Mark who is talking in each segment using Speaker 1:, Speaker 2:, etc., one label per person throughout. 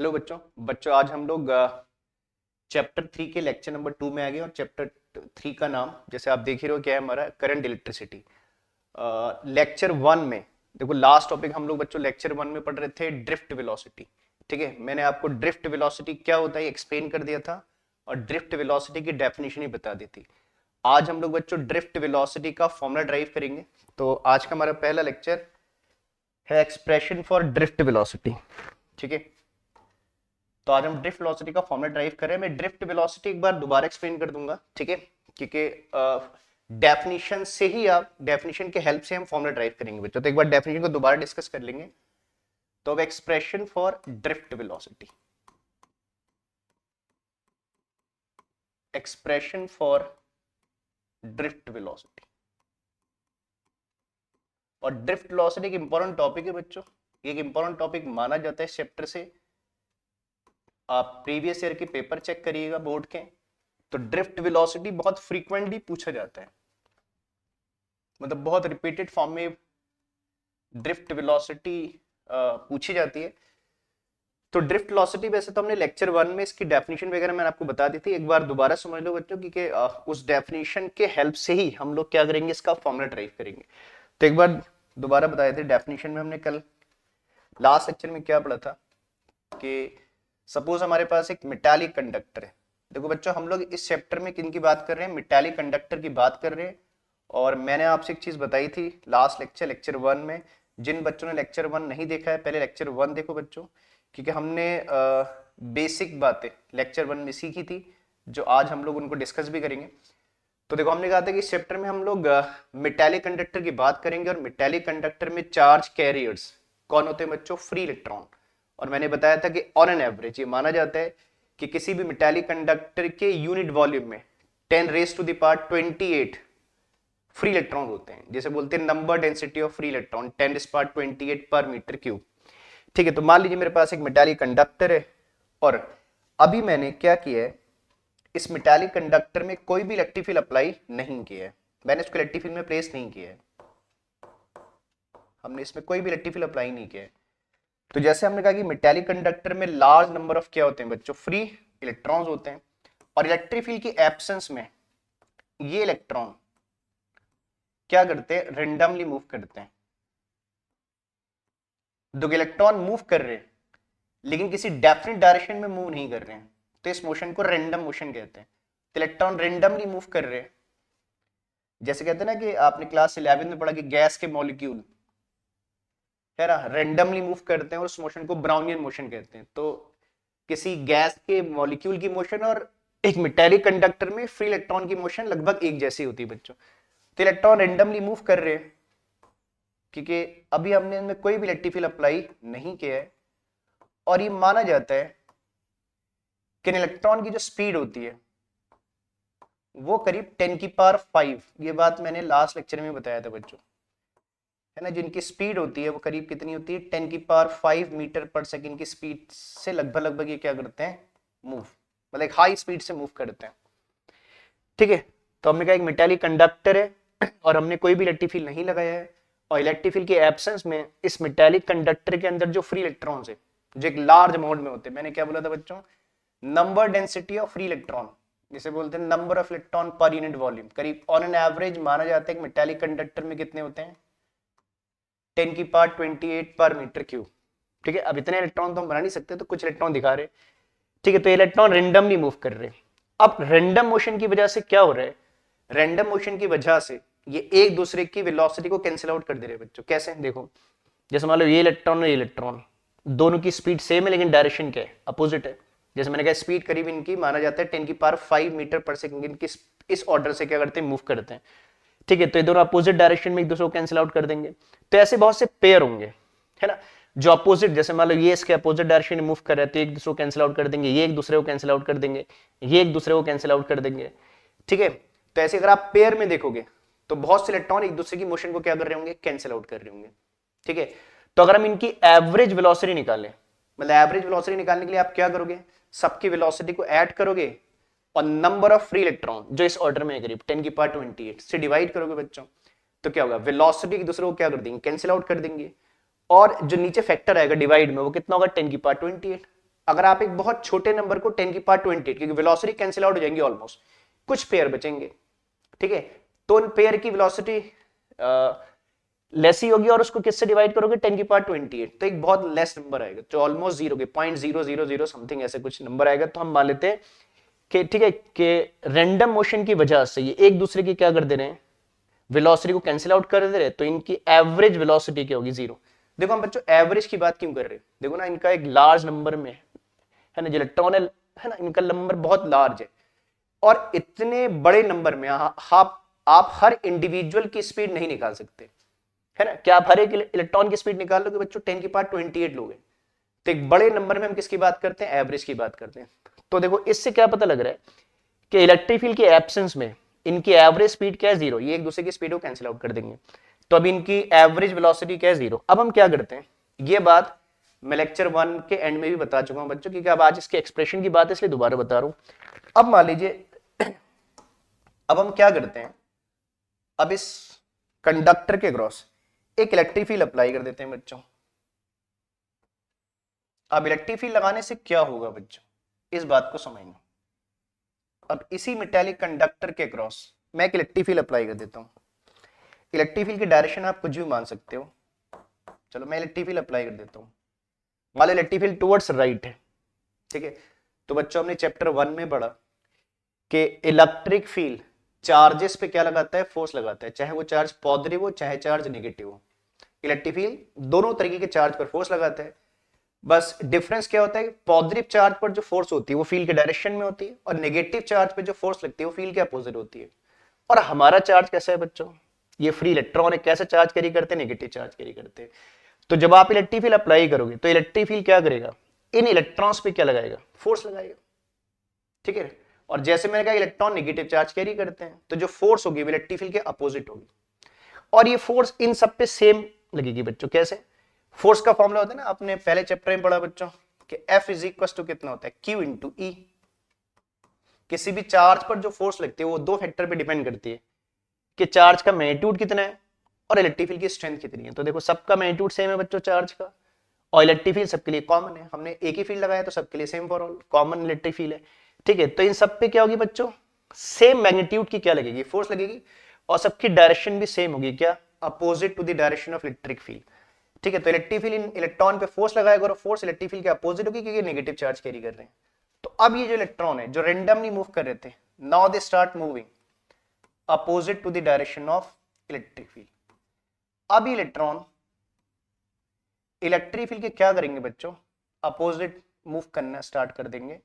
Speaker 1: Hello बच्चों बच्चों आज हम लोग चैप्टर 3 के लेक्चर नंबर 2 में आ गए और चैप्टर 3 का नाम जैसे आप देख ही रहे हो क्या है हमारा करंट इलेक्ट्रिसिटी। लेक्चर 1 में देखो लास्ट टॉपिक हम लोग बच्चों लेक्चर 1 में पढ़ रहे थे ड्रिफ्ट वेलोसिटी। ठीक है, मैंने आपको ड्रिफ्ट वेलोसिटी क्या होता है एक्सप्लेन कर दिया था और ड्रिफ्ट वेलोसिटी की डेफिनेशन ही बता दी थी। आज हम लोग बच्चों ड्रिफ्ट वेलोसिटी का फॉर्मूला ड्राइव करेंगे। तो आज का हमारा पहला लेक्चर है एक्सप्रेशन फॉर ड्रिफ्ट वेलोसिटी। ठीक है, तो आज हम ड्रिफ्ट वेलोसिटी का फॉर्मूला ड्राइव कर रहे हैं। मैं ड्रिफ्ट वेलोसिटी एक बार दोबारा एक्सप्लेन कर दूंगा, ठीक है, क्योंकि डेफिनेशन से ही आप डेफिनेशन के हेल्प से हम फॉर्मूला ड्राइव करेंगे बच्चों। तो एक बार डेफिनेशन को दोबारा डिस्कस कर लेंगे। तो अब expression for drift velocity, expression for drift velocity. और ड्रिफ्ट वेलोसिटी एक इंपॉर्टेंट टॉपिक है बच्चों, एक इंपॉर्टेंट टॉपिक माना जाता है इस चैप्टर से। आप प्रीवियस ईयर के पेपर चेक करिएगा बोर्ड के, तो ड्रिफ्ट वेलोसिटी बहुत फ्रीक्वेंटली पूछा जाता है, मतलब बहुत रिपीटेड फॉर्म में ड्रिफ्ट वेलोसिटी पूछी जाती है। तो ड्रिफ्ट वेलोसिटी वैसे तो हमने लेक्चर 1 में इसकी डेफिनेशन वगैरह मैंने आपको बता दी थी, एक बार दोबारा समझ लो बच्चों, क्योंकि उस डेफिनेशन के हेल्प से ही हम लोग क्या करेंगे, इसका फॉर्मूला ड्राइव करेंगे। तो एक बार दोबारा बताए थे डेफिनेशन में हमने कल लास्ट लेक्चर में क्या पढ़ा था कि सपोज हमारे पास एक मेटालिक कंडक्टर है। देखो बच्चों हम लोग इस चैप्टर में किन की बात कर रहे हैं, मेटालिक कंडक्टर की बात कर रहे हैं। और मैंने आपसे एक चीज बताई थी लास्ट लेक्चर लेक्चर 1 में, जिन बच्चों ने लेक्चर 1 नहीं देखा है पहले लेक्चर 1 देखो बच्चों, क्योंकि हमने बेसिक बातें लेक्चर 1 में सीखी थी जो आज हम लोग उनको डिस्कस भी करेंगे। तो देखो हमने कहा था कि इस चैप्टर में हम लोग मेटालिक कंडक्टर की बात करेंगे और मेटालिक कंडक्टर में चार्ज कैरियर्स कौन होते हैं बच्चों, फ्री इलेक्ट्रॉन। और मैंने बताया था कि ऑन एन एवरेज ये माना जाता है कि किसी भी मेटालिक कंडक्टर के यूनिट वॉल्यूम में 10⁻28 फ्री इलेक्ट्रॉन होते हैं, जैसे बोलते हैं number density of free electron 10⁻28 पर मीटर क्यूब। ठीक है, तो मान लीजिए मेरे पास एक मेटालिक कंडक्टर है और अभी मैंने क्या किया है, इस मेटालिक कंडक्टर में कोई भी इलेक्ट्रिक फील्ड अप्लाई नहीं किया है, मैंने इसको इलेक्ट्रिक फील्ड में प्लेस नहीं किया है, हमने इसमें कोई भी इलेक्ट्रिक फील्ड अप्लाई नहीं किया है। तो जैसे हमने कहा कि मेटालिक कंडक्टर में लार्ज नंबर ऑफ क्या होते हैं बच्चों, फ्री इलेक्ट्रॉन्स होते हैं। और इलेक्ट्रिक फील्ड की एब्सेंस में ये इलेक्ट्रॉन क्या करते हैं, रेंडमली मूव करते हैं। दो इलेक्ट्रॉन मूव कर रहे हैं लेकिन किसी डेफिनेट डायरेक्शन में मूव नहीं कर रहे हैं, तो इस मोशन को रैंडम मोशन कहते हैं। तो इलेक्ट्रॉन रेंडमली मूव कर रहे हैं, जैसे कहते हैं ना कि आपने क्लास 11 में पढ़ा कि गैस के मॉलिक्यूल है ना रेंडमली मूव करते हैं और उस मोशन को ब्राउनियन मोशन कहते हैं। तो किसी गैस के मॉलिक्यूल की मोशन और एक मेटेलिक कंडक्टर में फ्री इलेक्ट्रॉन की मोशन लगभग एक जैसी होती है बच्चों। तो इलेक्ट्रॉन रेंडमली मूव कर रहे हैं क्योंकि अभी हमने इनमें कोई भी इलेक्ट्रिक फील्ड अप्लाई नहीं किया है। और ये माना जाता है कि इलेक्ट्रॉन की जो स्पीड होती है वो करीब 10⁵, ये बात मैंने लास्ट लेक्चर में बताया था बच्चों, है ना। जिनकी स्पीड होती है वो करीब कितनी होती है, 10⁵ मीटर पर सेकंड की स्पीड से लगभग लगभग ये क्या करते हैं, मूव, मतलब एक हाई स्पीड से मूव करते हैं। ठीक है, तो हमने कहा एक मेटालिक कंडक्टर है और हमने कोई भी इलेक्ट्रिक फील्ड नहीं लगाया है, और इलेक्ट्रिक फील्ड की एब्सेंस में इस मेटालिक कंडक्टर के अंदर जो फ्री इलेक्ट्रॉन्स है जो एक लार्ज अमाउंट में होते हैं, मैंने क्या बोला था बच्चों, number density of free electron, जिसे बोलते हैं number of electron per unit volume, करीब ऑन एन एवरेज माना जाता है कि मेटालिक कंडक्टर में कितने होते हैं, 10⁻28 पर मीटर क्यूब। ठीक है, अब इतने इलेक्ट्रॉन तो हम बना नहीं सकते, तो कुछ इलेक्ट्रॉन दिखा रहे। ठीक है, तो इलेक्ट्रॉन रेंडमली मूव कर रहे हैं। अब रैंडम मोशन की वजह से क्या हो रहा है, रैंडम मोशन की वजह से ये एक दूसरे की वेलोसिटी को कैंसिल आउट कर दे रहे हैं बच्चों। कैसे, देखो जैसे मान लो ये इलेक्ट्रॉन और ये इलेक्ट्रॉन दोनों की स्पीड सेम है लेकिन डायरेक्शन क्या है, अपोजिट है। जैसे मैंने कहा स्पीड करीब इनकी माना जाता है 10⁵ मीटर पर सेकंड, इनकी इस ऑर्डर से क्या करते हैं, मूव करते हैं। ठीक है, तो ये दोनों अपोजिट डायरेक्शन में एक दूसरे को कैंसिल आउट कर देंगे। तो ऐसे बहुत से पेयर होंगे, है ना, जो अपोजिट, जैसे मान लो ये इसके अपोजिट डायरेक्शन में मूव कर रहे हैं तो एक दूसरे को कैंसिल आउट कर देंगे, ये एक दूसरे को कैंसिल आउट कर देंगे, ये एक दूसरे को कैंसिल आउट कर देंगे। ठीक है, तो ऐसे अगर आप पेयर में देखोगे तो बहुत से इलेक्ट्रॉन एक दूसरे की मोशन को क्या कर रहे होंगे, कैंसिल आउट कर रहे होंगे। ठीक है, तो अगर हम इनकी एवरेज वेलोसिटी निकालें, मतलब एवरेज वेलोसिटी निकालने के लिए आप क्या करोगे, सबकी वेलोसिटी को ऐड करोगे और नंबर ऑफ फ्री इलेक्ट्रॉन जो इस ऑर्डर में है करीब 10⁻28 से डिवाइड करोगे बच्चों, तो क्या होगा, वेलोसिटी एक दूसरे को क्या कर देंगे, कैंसिल आउट कर देंगे। और जो नीचे फैक्टर आएगा डिवाइड में वो कितना होगा, 10⁻28। अगर आप एक बहुत छोटे नंबर को 10⁻28, क्योंकि वेलोसिटी कैंसिल आउट हो जाएंगी ऑलमोस्ट, कुछ पेयर बचेंगे, ठीक है, तो उन पेयर की वेलोसिटी लेस ही होगी और उसको किससे डिवाइड करोगे 10⁻28, तो एक बहुत लेस नंबर आएगा जो ऑलमोस्ट जीरो के 0.000 समथिंग ऐसे कुछ नंबर आएगा। तो हम मान लेते हैं कि ठीक है कि रैंडम मोशन की वजह से ये एक दूसरे की क्या कर दे रहे हैं, वेलोसिटी को कैंसिल आउट कर दे रहे हैं, तो इनकी एवरेज वेलोसिटी क्या होगी, जीरो। देखो हम बच्चों एवरेज की बात क्यों कर रहे हैं, देखो ना इनका एक लार्ज नंबर में है ना, जो इलेक्ट्रॉन है ना, इनका नंबर बहुत लार्ज है, और इतने बड़े नंबर में आप हर इंडिविजुअल की स्पीड नहीं निकाल सकते, है ना। क्या आप हर एक इलेक्ट्रॉन की स्पीड निकाल लोगे बच्चों, 10⁻28 लोगे। तो एक बड़े नंबर में हम किसकी बात करते हैं, एवरेज की बात करते हैं। तो देखो इससे क्या पता लग रहा है कि इलेक्ट्रिक फील्ड के एब्सेंस में इनकी एवरेज स्पीड क्या है, जीरो, ये एक दूसरे की स्पीड को कैंसिल आउट कर देंगे, तो अब इनकी एवरेज वेलोसिटी क्या है, जीरो। अब हम क्या करते हैं, ये बात मैं लेक्चर 1 के एंड में भी बता चुका हूं बच्चों, क्योंकि अब आज इसके एक्सप्रेशन की बात है इसलिए दोबारा बता रहा हूं। अब मान लीजिए अब हम क्या करते हैं, अब इस कंडक्टर के क्रॉस एक इलेक्ट्रिक फील्ड अप्लाई कर देते हैं बच्चों। अब इलेक्ट्रिक फील्ड लगाने से क्या होगा बच्चों, इस बात को समझना। अब इसी मेटेलिक कंडक्टर के क्रॉस मैं एक इलेक्ट्रिक फील्ड अप्लाई कर देता हूं। इलेक्ट्रिक फील्ड की डायरेक्शन आप कुछ भी मान सकते हो, चलो मैं इलेक्ट्रिक फील्ड अप्लाई कर देता हूं। मान लो इलेक्ट्रिक फील्ड टुवर्ड्स राइट है, ठीक है। तो बच्चों हमने चैप्टर 1 में पढ़ा कि इलेक्ट्रिक फील्ड चार्जेस पे क्या लगाता है, फोर्स लगाता है, चाहे वो चार्ज पॉजिटिव हो चाहे चार्ज नेगेटिव हो। इलेक्ट्रिक फील्ड दोनों तरीके के चार्ज पर फोर्स लगाता है, बस डिफरेंस क्या होता है, पॉजिटिव चार्ज पर जो फोर्स होती है वो फील्ड के डायरेक्शन में होती है, और नेगेटिव चार्ज पर जो फोर्स लगती है वो फील्ड के अपोजिट होती है। और हमारा चार्ज कैसा है बच्चों, ये फ्री इलेक्ट्रॉन है, कैसे चार्ज कैरी करते हैं, नेगेटिव चार्ज कैरी करते हैं। तो जब आप इलेक्ट्रिक फील्ड अप्लाई करोगे तो इलेक्ट्रिक फील्ड क्या करेगा, इन इलेक्ट्रॉन्स पे क्या लगाएगा, फोर्स लगाएगा, ठीक है। और जैसे मैंने कहा इलेक्ट्रॉन नेगेटिव चार्ज कैरी करते हैं, तो जो फोर्स होगी वो इलेक्ट्रिक फील्ड के अपोजिट होगी, और ये फोर्स इन सब पे सेम लगेगी बच्चों। कैसे, फोर्स का फॉर्मूला होता है ना, आपने पहले चैप्टर में पढ़ा बच्चों कि F इज इक्वल टू कितना होता है, Q इंटू E। किसी भी चार्ज पर जो फोर्स लगती है वो दो फैक्टर पे डिपेंड करती है कि चार्ज का मैग्नीट्यूड कितना है और इलेक्ट्रिक फील्ड की स्ट्रेंथ कितनी है। तो देखो सबका मैग्नीट्यूड सेम है बच्चों चार्ज का, और इलेक्ट्रिक फील्ड सबके लिए कॉमन है, हमने एक ही फील्ड लगाया तो सबके लिए same for all common electric field है, ठीक है। तो इन सब पे क्या होगी बच्चों, सेम मैग्नीट्यूड की क्या लगेगी, फोर्स लगेगी, और सबकी डायरेक्शन भी सेम होगी, क्या, opposite to the direction of electric field, ठीक है। तो इलेक्ट्रिक फील्ड इन इलेक्ट्रॉन पे फोर्स लगाएगा और फोर्स इलेक्ट्रिक फील्ड के अपोजिट होगी क्योंकि नेगेटिव चार्ज कैरी कर रहे हैं। तो अब ये जो इलेक्ट्रॉन है जो रेंडमली मूव कर रहे थे, now they start moving opposite to the direction of electric field. अब इलेक्ट्रॉन इलेक्ट्रिक फील्ड के क्या करेंगे बच्चों, अपोजिट मूव करना स्टार्ट कर देंगे,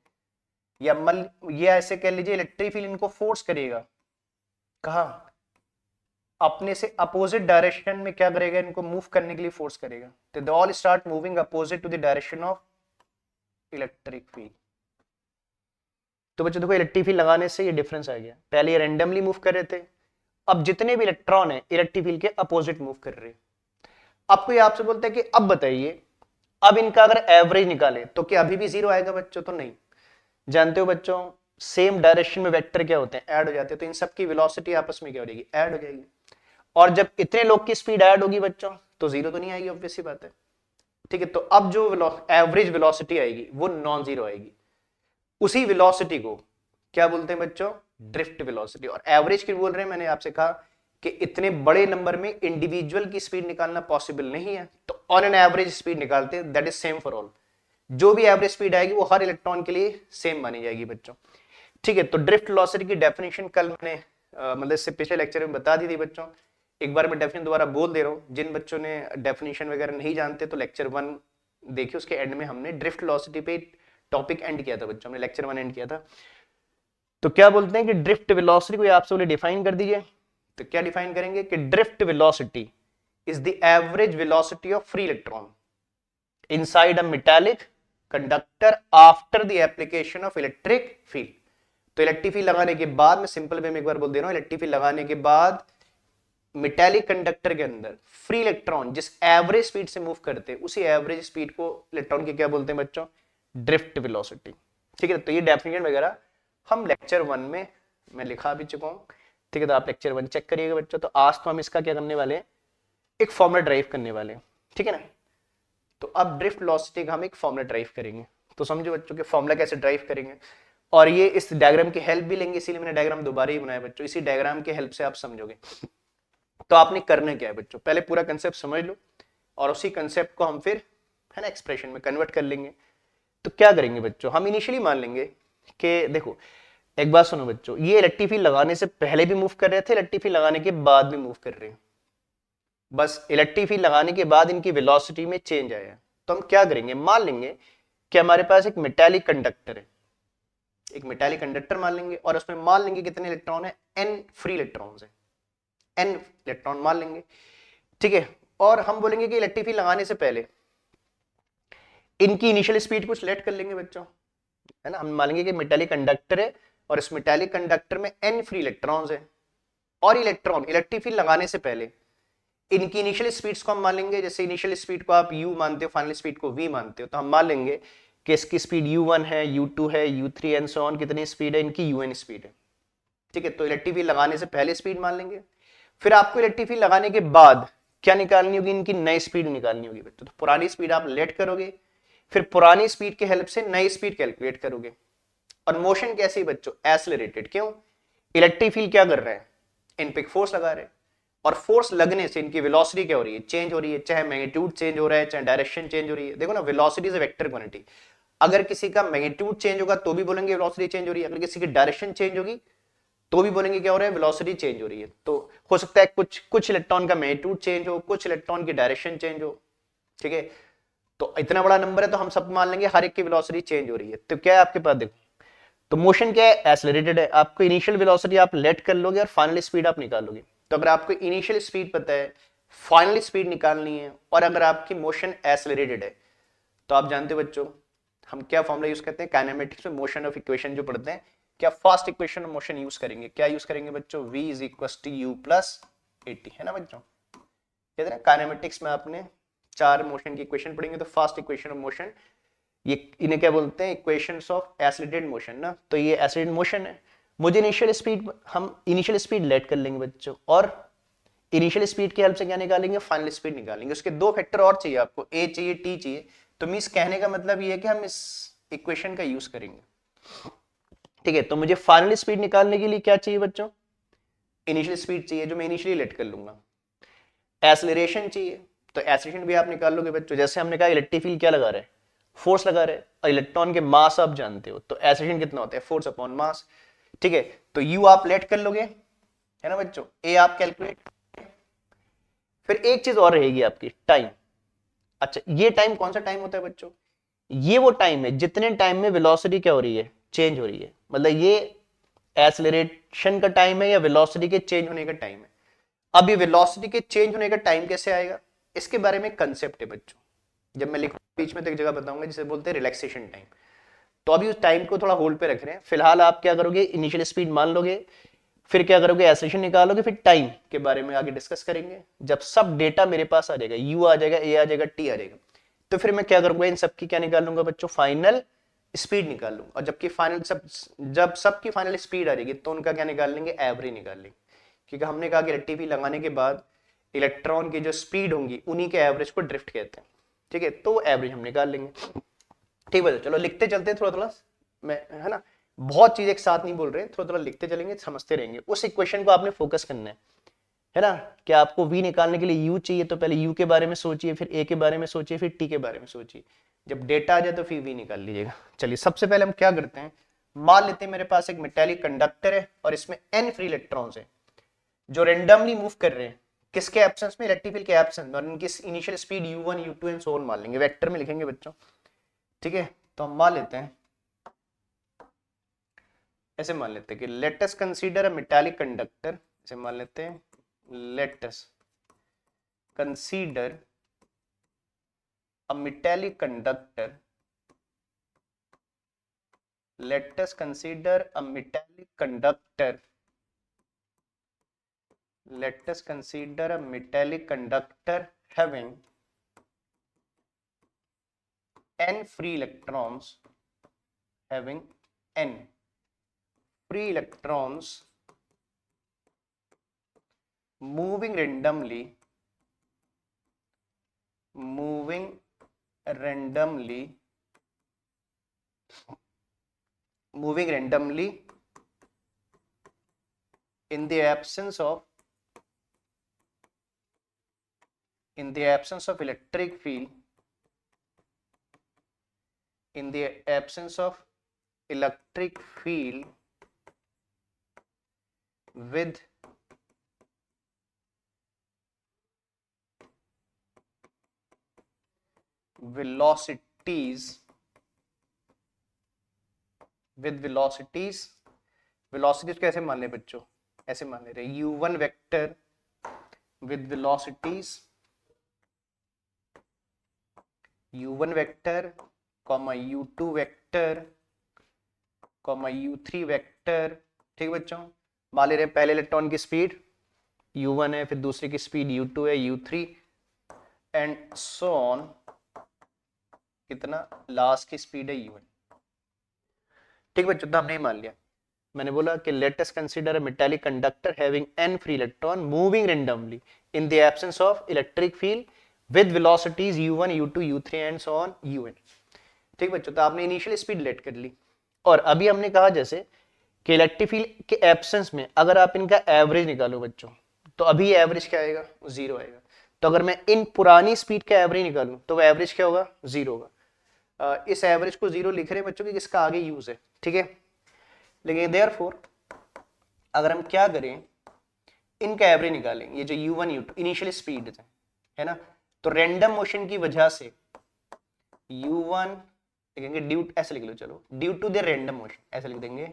Speaker 1: या ऐसे कह लीजिए इलेक्ट्रिक फील्ड इनको फोर्स करेगा, कहा, अपने से अपोजिट डायरेक्शन में क्या करेगा, इनको मूव करने के लिए फोर्स करेगा। तो they all start moving opposite to the direction of electric field. तो बच्चों देखो इलेक्ट्रिक फील्ड लगाने से ये डिफरेंस आ गया, पहले ये रैंडमली मूव कर रहे थे, अब जितने भी इलेक्ट्रॉन है इलेक्ट्रिक फील्ड के अपोजिट मूव कर रहे हैं। अब कोई आपसे बोलता है कि अब बताइए, अब इनका अगर एवरेज निकाले तो क्या अभी भी जीरो आएगा बच्चों, तो नहीं। जानते हो बच्चों सेम डायरेक्शन में वेक्टर क्या होते हैं, ऐड हो जाते हैं, तो इन सबकी वेलोसिटी आपस में क्या हो जाएगी, ऐड हो जाएगी। और जब इतने लोग की स्पीड ऐड होगी बच्चों तो जीरो तो नहीं आएगी, ऑब्वियस सी बात है, ठीक है। तो अब जो एवरेज वेलोसिटी आएगी वो नॉन जीरो आएगी। उसी वेलोसिटी को क्या बोलते हैं बच्चों, ड्रिफ्ट वेलोसिटी। और एवरेज की बोल रहे हैं, मैंने आपसे कहा कि इतने बड़े नंबर में इंडिविजुअल की स्पीड निकालना पॉसिबल नहीं है, तो ऑन एन एवरेज स्पीड निकालते हैं, that is same for all. जो भी एवरेज स्पीड आएगी वो हर इलेक्ट्रॉन के लिए सेम मानी जाएगी बच्चों, ठीक है। तो ड्रिफ्ट वेलोसिटी की डेफिनेशन कल मैंने मतलब इससे पिछले लेक्चर में बता दी थी बच्चों, एक बार मैं डेफिनेशन दोबारा बोल दे रहा हूं, जिन बच्चों ने डेफिनेशन वगैरह नहीं जानते तो लेक्चर 1 देखिए, उसके एंड में हमने ड्रिफ्ट वेलोसिटी पे टॉपिक एंड किया था बच्चों, हमने लेक्चर 1 एंड किया था। तो क्या बोलते हैं कि ड्रिफ्ट वेलोसिटी को आपसे बोले डिफाइन कर दीजिए, तो क्या डिफाइन करेंगे कि drift velocity is the average velocity of free electron inside a metallic conductor after the application of electric field. तो इलेक्ट्रिक फील्ड लगाने के बाद, मैं सिंपल वे में एक बार बोल दे रहा हूं, इलेक्ट्रिक फील्ड लगाने के बाद मेटालिक कंडक्टर के अंदर फ्री इलेक्ट्रॉन जिस एवरेज स्पीड से मूव करते हैं उसी एवरेज स्पीड को इलेक्ट्रॉन की क्या बोलते हैं बच्चों, ड्रिफ्ट वेलोसिटी, ठीक है। तो ये डेफिनेशन वगैरह हम लेक्चर 1 में मैं लिखा भी चुका हूं, ठीक है। तो आप लेक्चर 1 चेक करिएगा बच्चों। तो आज तो हम इसका क्या करने वाले हैं, एक फॉर्मूला ड्राइव करने वाले हैं, ठीक है ना। तो अब ड्रिफ्ट वेलोसिटी का हम एक फॉर्मूला ड्राइव करेंगे, तो समझो बच्चों के फॉर्मूला कैसे ड्राइव करेंगे, और ये इस डायग्राम की हेल्प भी लेंगे, इसीलिए मैंने डायग्राम दोबारा ही बनाया बच्चों, इसी डायग्राम की हेल्प से आप समझोगे। तो आपने करना क्या है बच्चों, पहले पूरा कंसेप्ट समझ लो और उसी कंसेप्ट को हम फिर है ना एक्सप्रेशन में कन्वर्ट कर लेंगे। तो क्या करेंगे बच्चों, हम इनिशियली मान लेंगे कि देखो एक बात सुनो बच्चों, ये इलेक्ट्रिक फील्ड लगाने से पहले भी मूव कर रहे थे, इलेक्ट्रिक फील्ड लगाने के बाद भी मूव कर रहे हैं, बस इलेक्ट्रिक फील्ड लगाने के बाद इनकी वेलोसिटी में चेंज आया। तो हम क्या करेंगे, मान लेंगे कि हमारे पास एक मेटालिक कंडक्टर है, एक मेटालिक कंडक्टर मान लेंगे और उसमें मान लेंगे कितने इलेक्ट्रॉन है, n फ्री इलेक्ट्रॉन्स है, n इलेक्ट्रॉन मान लेंगे, ठीक है। और हम बोलेंगे कि इलेक्ट्रिक फील्ड लगाने से पहले इनकी इनिशियल स्पीड कुछ लेट कर लेंगे बच्चों, है ना। हम मान लेंगे कि मेटालिक कंडक्टर है और इस मेटालिक कंडक्टर में n फ्री इलेक्ट्रॉन्स है, और इलेक्ट्रॉन इलेक्ट्रिक फील्ड लगाने से पहले इनकी इनिशियल स्पीड्स को हम मान लेंगे, जैसे इनिशियल स्पीड को आप u मानते हो, फाइनल स्पीड को v मानते हो, तो हम मान लेंगे कि इसकी स्पीड u1 है, u2 है, u3 एंड सो ऑन, कितनी स्पीड है इनकी, un स्पीड है, ठीक है। तो इलेक्ट्रिक फील्ड लगाने से पहले स्पीड मान लेंगे, फिर आपको इलेक्ट्रिक फील्ड लगाने के बाद क्या निकालनी होगी, इनकी नई स्पीड निकालनी होगी बच्चों। तो पुरानी स्पीड आप लेट करोगे, फिर पुरानी स्पीड की हेल्प से नई स्पीड कैलकुलेट करोगे। और मोशन कैसी बच्चों, एक्सेलरेटेड, क्यों, इलेक्ट्रिक फील्ड क्या कर रहे हैं, इन पे फोर्स लगा रहे हैं, और फोर्स लगने से इनकी वेलोसिटी क्या हो रही है, चेंज हो रही है, चाहे मैग्नीट्यूड चेंज हो रहा है, चाहे डायरेक्शन चेंज हो रही है। देखो ना, velocity is a vector quantity, अगर किसी का मैग्नीट्यूड चेंज होगा तो भी बोलेंगे वेलोसिटी चेंज हो रही है, अगर किसी की डायरेक्शन चेंज होगी तो भी बोलेंगे क्या हो रहा है, वेलोसिटी चेंज हो रही है। तो हो सकता है कुछ इलेक्ट्रॉन का मैग्नीट्यूड चेंज हो, कुछ इलेक्ट्रॉन की डायरेक्शन चेंज हो, ठीक है। तो इतना बड़ा नंबर है तो हम सब मान लेंगे हर एक की वेलोसिटी चेंज हो रही है। तो क्या है आपके पास, देखो तो मोशन क्या है, एक्सेलरेटेड है, आपको इनिशियल वेलोसिटी आप लेट कर लोगे और फाइनल स्पीड आप निकालोगे। तो अगर आपको इनिशियल स्पीड पता है, फाइनल स्पीड निकालनी है, और अगर आपकी मोशन एक्सेलरेटेड है, तो आप जानते हो बच्चों हम क्या फॉर्मूला यूज करते हैं, काइनेमेटिक्स में मोशन ऑफ इक्वेशन जो पढ़ते हैं, क्या first equation of motion use करेंगे, क्या यूज करेंगे बच्चों, v is equal to u plus a t, है ना बच्चों। कहते हैं काइनेमेटिक्स में आपने चार मोशन की इक्वेशन पढ़ेंगे, तो फास्ट इक्वेशन ऑफ मोशन, ये इन्हें क्या बोलते हैं, इक्वेशंस ऑफ एक्सीलरेटेड मोशन ना। तो ये एक्सीलरेटेड मोशन है, मुझे इनिशियल स्पीड, हम इनिशियल स्पीड लेट कर लेंगे बच्चों, और इनिशियल स्पीड की हेल्प से क्या निकालेंगे, फाइनल स्पीड निकालेंगे। उसके दो फैक्टर और चाहिए आपको, ए चाहिए, टी चाहिए। तो मींस कहने का मतलब ये है कि हम इस इक्वेशन का यूज करेंगे, ठीक है। तो मुझे फाइनल स्पीड निकालने के लिए क्या चाहिए बच्चों, इनिशियल स्पीड चाहिए जो मैं इनिशियली लेट कर लूंगा, एक्सीलरेशन चाहिए, तो एक्सीलरेशन भी आप निकाल लोगे बच्चों। जैसे हमने कहा इलेक्ट्रिक फील्ड क्या लगा रहे हैं, फोर्स लगा रहे हैं, और इलेक्ट्रॉन के मास आप जानते हो, तो एक्सीलरेशन कितना होता है, फोर्स अपॉन मास, ठीक है। तो यू आप लेट कर लोगे, है ना बच्चों, ए आप कैलकुलेट, फिर एक चीज और रहेगी आपकी, टाइम। अच्छा, ये टाइम कौन सा टाइम होता है बच्चों, ये वो टाइम है जितने टाइम में वेलोसिटी क्या हो रही है, चेंज हो रही है, मतलब ये एक्सेलरेशन का टाइम है या वेलोसिटी के चेंज होने का टाइम है। अब ये वेलोसिटी के चेंज होने का टाइम कैसे आएगा, इसके बारे में कंसेप्ट है बच्चों, जब मैं लिखूं बीच में तो एक जगह बताऊंगा जिसे बोलते हैं रिलैक्सेशन टाइम। तो अभी उस टाइम को थोड़ा होल्ड पे रख रहे हैं, फिलहाल आप क्या करोगे, इनिशियल स्पीड मान लोगे, फिर क्या करोगे, एक्सेलरेशन निकालोगे, फिर टाइम के बारे में आगे डिस्कस करेंगे। जब सब डेटा मेरे पास आ जाएगा, यू आ जाएगा, ए आ जाएगा, टी आ जाएगा, तो फिर मैं क्या करूंगा, इन सबकी क्या निकाल लूंगा बच्चों, फाइनल स्पीड निकाल लूंगा। और जबकि फाइनल जब सबकी फाइनल स्पीड आ जाएगी तो उनका क्या निकाल लेंगे, एवरेज निकाल लेंगे। क्योंकि हमने कहा कि इलेक्ट्रिक लगाने के बाद इलेक्ट्रॉन की जो स्पीड होंगी उन्हीं के एवरेज को ड्रिफ्ट कहते हैं, ठीक है। तो एवरेज हम निकाल लेंगे, ठीक है। चलो लिखते चलते हैं थोड़ा थोड़ा, मैं है ना, बहुत चीज एक साथ नहीं बोल रहे, थोड़ा थोड़ा लिखते चलेंगे, समझते रहेंगे। उस इक्वेशन को आपने फोकस करना है ना। कि आपको v निकालने के लिए u चाहिए, तो पहले u के बारे में सोचिए, फिर a के बारे में सोचिए, फिर t के बारे में सोचिए। जब डेटा आ जाए तो फिर v निकाल लीजिएगा। चलिए सबसे पहले हम क्या करते हैं, मान लेते हैं मेरे पास एक मेटालिक कंडक्टर है और इसमें n फ्री इलेक्ट्रॉन्स है जो रेंडमली मूव कर रहे हैं, किसके एब्सेंस में, इलेक्ट्रिक फील्ड के एब्सेंस में, और इनकी initial speed u1 u2 and so on मान लेंगे, वेक्टर में लिखेंगे बच्चों, ठीक है। तो हम मान लेते हैं, ऐसे मान लेते हैं कि let us consider a metallic conductor, ऐसे मान लेते हैं, let us consider a metallic conductor, let us consider a metallic conductor, let us consider a metallic conductor having n free electrons, having n free electrons moving randomly moving randomly in the absence of electric field, in the absence of electric field with velocities कैसे मान ले बच्चों, ऐसे मान ले रहे u1 vector with velocities u1 vector comma u2 vector comma u3 vector. ठीक बच्चों, मान ले रहे पहले इलेक्ट्रॉन की स्पीड u1 है, फिर दूसरे की स्पीड u2 है, u3 एंड सो ऑन, कितना लास्ट की स्पीड है u1। ठीक बच्चों, तो हमने ही मान लिया। मैंने बोला कि let us consider a metallic conductor having n free electron moving randomly in the absence of electric field with velocities u1 u2 u3 and so on un। ठीक बच्चों, तो आपने इनिशियल स्पीड लेट कर ली, और अभी हमने कहा जैसे कि इलेक्ट्रिक फील्ड के एब्सेंस में अगर आप इनका एवरेज निकालो बच्चों, तो अभी एवरेज क्या आएगा, जीरो आएगा। तो अगर मैं इन पुरानी स्पीड का एवरेज निकालूं तो वो एवरेज क्या होगा, जीरो होगा। इस एवरेज को जीरो लिख रहे हैं बच्चों कि किसका आगे यूज है, ठीक है। लेकिन देयरफॉर अगर हम क्या करें, इनका एवरेज निकालें, ये जो u1 u2 इनिशियल स्पीड है ना, तो रैंडम मोशन की वजह से u1 लिखेंगे ड्यू, ऐसे लिख लो चलो, due to their random motion, ऐसे लिख देंगे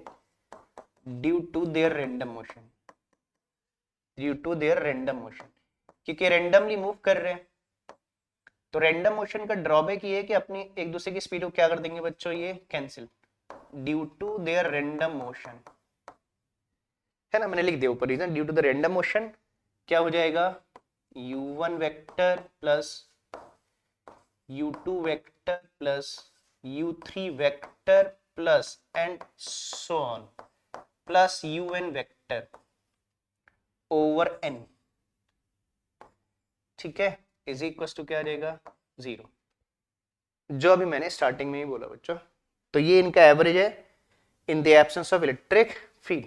Speaker 1: due to their random motion, due to their random motion, क्योंकि रैंडमली मूव कर रहे हैं। तो रैंडम मोशन का ड्रॉबैक ये है कि अपनी एक दूसरे की स्पीड को क्या कर देंगे बच्चों, ये cancel, due to their random motion, है ना। मैंने लिख दिया ऊपर reason, due to the random motion क्या हो जाएगा, u1 vector plus u2 vector plus u3 vector plus and so on plus un vector over n, ठीक है, इज इक्वल टू क्या आ जाएगा, जीरो, जो अभी मैंने स्टार्टिंग में ही बोला बच्चों। तो ये इनका एवरेज है in the absence of electric field.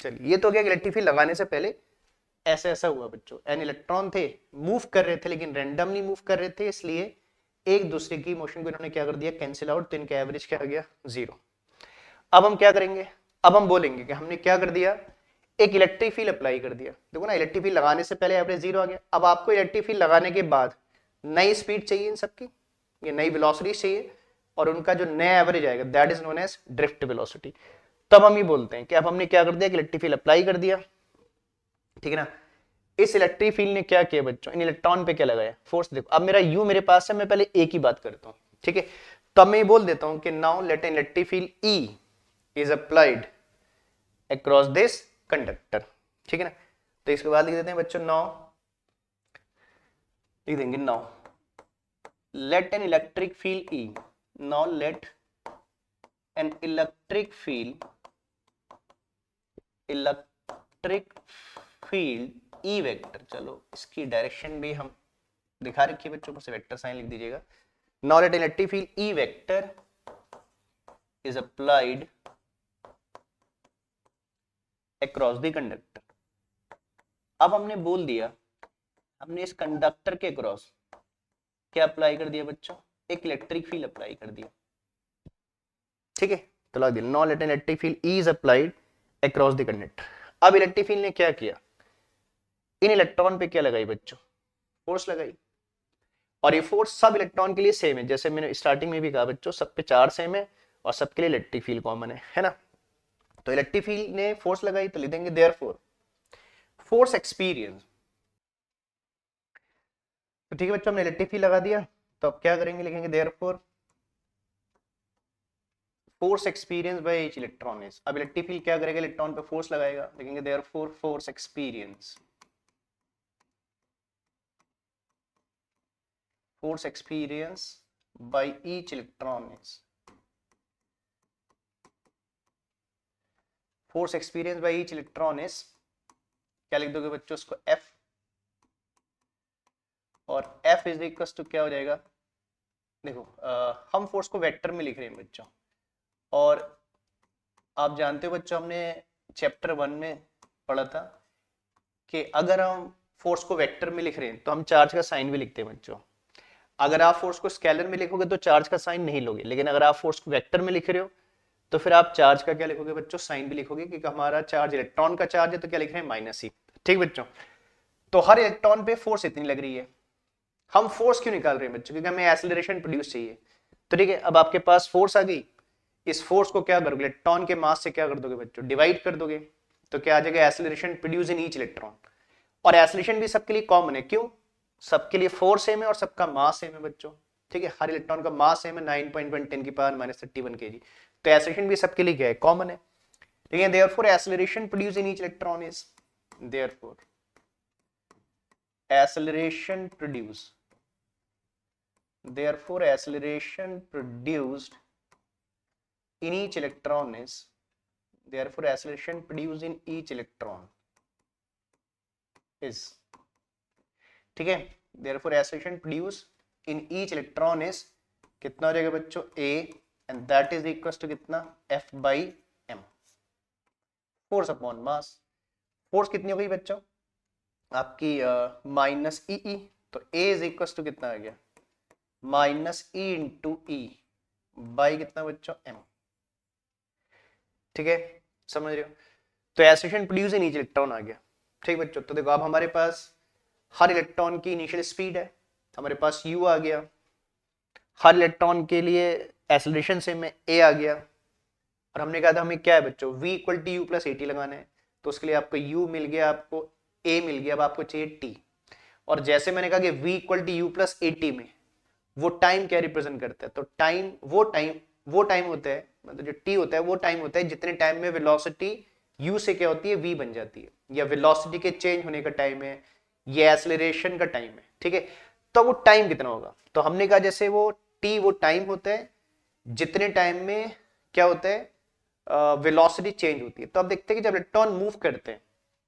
Speaker 1: चलिए, ये तो क्या इलेक्ट्रिक फील्ड लगाने से पहले ऐसा ऐसा हुआ बच्चों, एन इलेक्ट्रॉन थे, मूव कर रहे थे लेकिन रैंडमली मूव कर रहे थे, इसलिए एक दूसरे की मोशन को इन्होंने क्या कर दिया, कैंसिल आउट, तो इनका एवरेज क्या आ गया, जीरो। अब हम क्या करेंगे, अब हम बोलेंगे कि हमने क्या कर दिया, एक इलेक्ट्रिक फील्ड अप्लाई कर दिया। देखो ना, इलेक्ट्रिक फील्ड लगाने से पहले एवरेज जीरो आ गया। अब आपको इलेक्ट्रिक फील्ड लगाने के बाद नई स्पीड चाहिए इन सबकी, ये नई वेलोसिटी चाहिए, और उनका जो नया एवरेज आएगा that is known as drift velocity. तब हम ये बोलते हैं कि अब हमने क्या कर दिया, इलेक्ट्रिक फील्ड अप्लाई कर दिया, ठीक है ना। इस इलेक्ट्रिक फील्ड ने क्या किया बच्चों, इन इलेक्ट्रॉन पे क्या लगाया, फोर्स। देखो अब मेरा यू मेरे पास है, मैं पहले ए की बात करता हूँ, ठीक है। तो अब मैं ये बोल देता हूँ कि now let an electric field E is applied across this conductor, ठीक है ना। तो इसके बाद लिख देते हैं बच्चों, नाउ लिख देंगे, now let an electric field E, now let an electric field E vector, चलो इसकी डायरेक्शन भी हम दिखा रखी है बच्चों, पर से वेक्टर साइन लिख दीजिएगा। Now let an electric field E vector is applied across the conductor. अब हमने बोल दिया, हमने इस कंडक्टर के क्रॉस क्या अप्लाई कर दिया बच्चों, एक इलेक्ट्रिक फील्ड अप्लाई कर दिया, ठीक है। तो लग दिया, now let an electric field is applied across the conductor. अब इलेक्ट्रिक फील्ड ने क्या किया, इन इलेक्ट्रॉन पे क्या लगाई बच्चों, फोर्स लगाई, और ये फोर्स सब इलेक्ट्रॉन के लिए सेम है, जैसे मैंने स्टार्टिंग में भी कहा बच्चों, सब पे चार्ज सेम है और सबके लिए इलेक्ट्रिक फील्ड कॉमन है ना। तो इलेक्ट्रिक फील्ड ने फोर्स लगाई, तो लिख देंगे देयरफॉर फोर्स एक्सपीरियंस। तो ठीक है बच्चों, हमने इलेक्ट्रिक फील्ड लगा दिया, तो अब क्या करेंगे, लिखेंगे therefore force experience by each electron is. अब इलेक्ट्रिक फील्ड क्या करेगा, इलेक्ट्रॉन पे फोर्स लगाएगा, लिखेंगे therefore force experience by each electron is, force experienced by each electron is, क्या लिख दोगे बच्चों उसको, F, और F इज इक्वल टू क्या हो जाएगा, देखो हम फोर्स को वेक्टर में लिख रहे हैं बच्चों, और आप जानते हो बच्चों, हमने चैप्टर 1 में पढ़ा था कि अगर हम फोर्स को वेक्टर में लिख रहे हैं तो हम चार्ज का साइन भी लिखते हैं बच्चों। अगर आप फोर्स को स्केलर में लिखोगे तो चार्ज का साइन नहीं लोगे, लेकिन अगर आप फोर्स को वेक्टर में लिख रहे हो तो फिर आप चार्ज का क्या लिखोगे बच्चों, साइन भी लिखोगे, क्योंकि हमारा चार्ज इलेक्ट्रॉन का चार्ज है तो क्या लिख रहे हैं, माइनस ही। ठीक बच्चों, तो हर इलेक्ट्रॉन पे फोर्स इतनी लग रही है। हम फोर्स क्यों निकाल रहे हैं बच्चों, क्योंकि हमें एक्सीलरेशन प्रोड्यूस चाहिए। तो ठीक है, अब आपके पास फोर्स आ गई, इस फोर्स को क्या करोगे, इलेक्ट्रॉन के मास से क्या कर दोगे बच्चों, डिवाइड कर दोगे, तो क्या आ जाएगा, acceleration produce in each electron. और एक्सीलरेशन भी सबके लिए कॉमन है, क्यों, सबके लिए फोर्स सेम है और सबका मास सेम है बच्चों। ठीक है, हर इलेक्ट्रॉन का मास सेम है 9.1 10 की पावर -31 kg, तो एक्सीलरेशन भी सबके लिए क्या है, कॉमन है। ठीक है, therefore acceleration produce in each electron is, therefore acceleration produced therefore acceleration produced in each electron is therefore acceleration produced in each electron is, ठीक है, therefore acceleration produced in each electron is कितना हो जाएगा बच्चों, a and that is equals to कितना, F by m, force upon mass. Force कितनी हो गई बच्चों आपकी, माइनस ई, तो A इज इक्वल टू कितना आ गया, minus E into E by कितना बच्चों, m। ठीक है, समझ रहे हो, तो acceleration produce in each electron आ गया। ठीक बच्चों, तो देखो अब हमारे पास हर इलेक्ट्रॉन की इनिशियल स्पीड है, हमारे पास u आ गया, हर इलेक्ट्रॉन के लिए एक्सीलरेशन से में a आ गया, और हमने कहा था हमें क्या है बच्चों, v equal to u plus at लगाना है, तो उसके लिए आपको u मिल गया, आपको a मिल गया, अब आपको चाहिए t। और जैसे मैंने कहा कि v equal to u plus at में वो टाइम क्या रिप्रेजेंट करता है, तो टाइम वो टाइम होता है, मतलब जो t होता है वो टाइम होता है जितने टाइम में वेलोसिटी u से क्या होती है, v बन जाती है, या वेलोसिटी के चेंज होने का टाइम है, ये एक्सीलरेशन का टाइम है। ठीक है, तो वो टाइम कितना होगा, तो हमने कहा जैसे वो t वो टाइम होता है जितने टाइम में क्या होता है, वेलोसिटी चेंज होती है। तो अब देखते हैं कि जब इलेक्ट्रॉन मूव करते हैं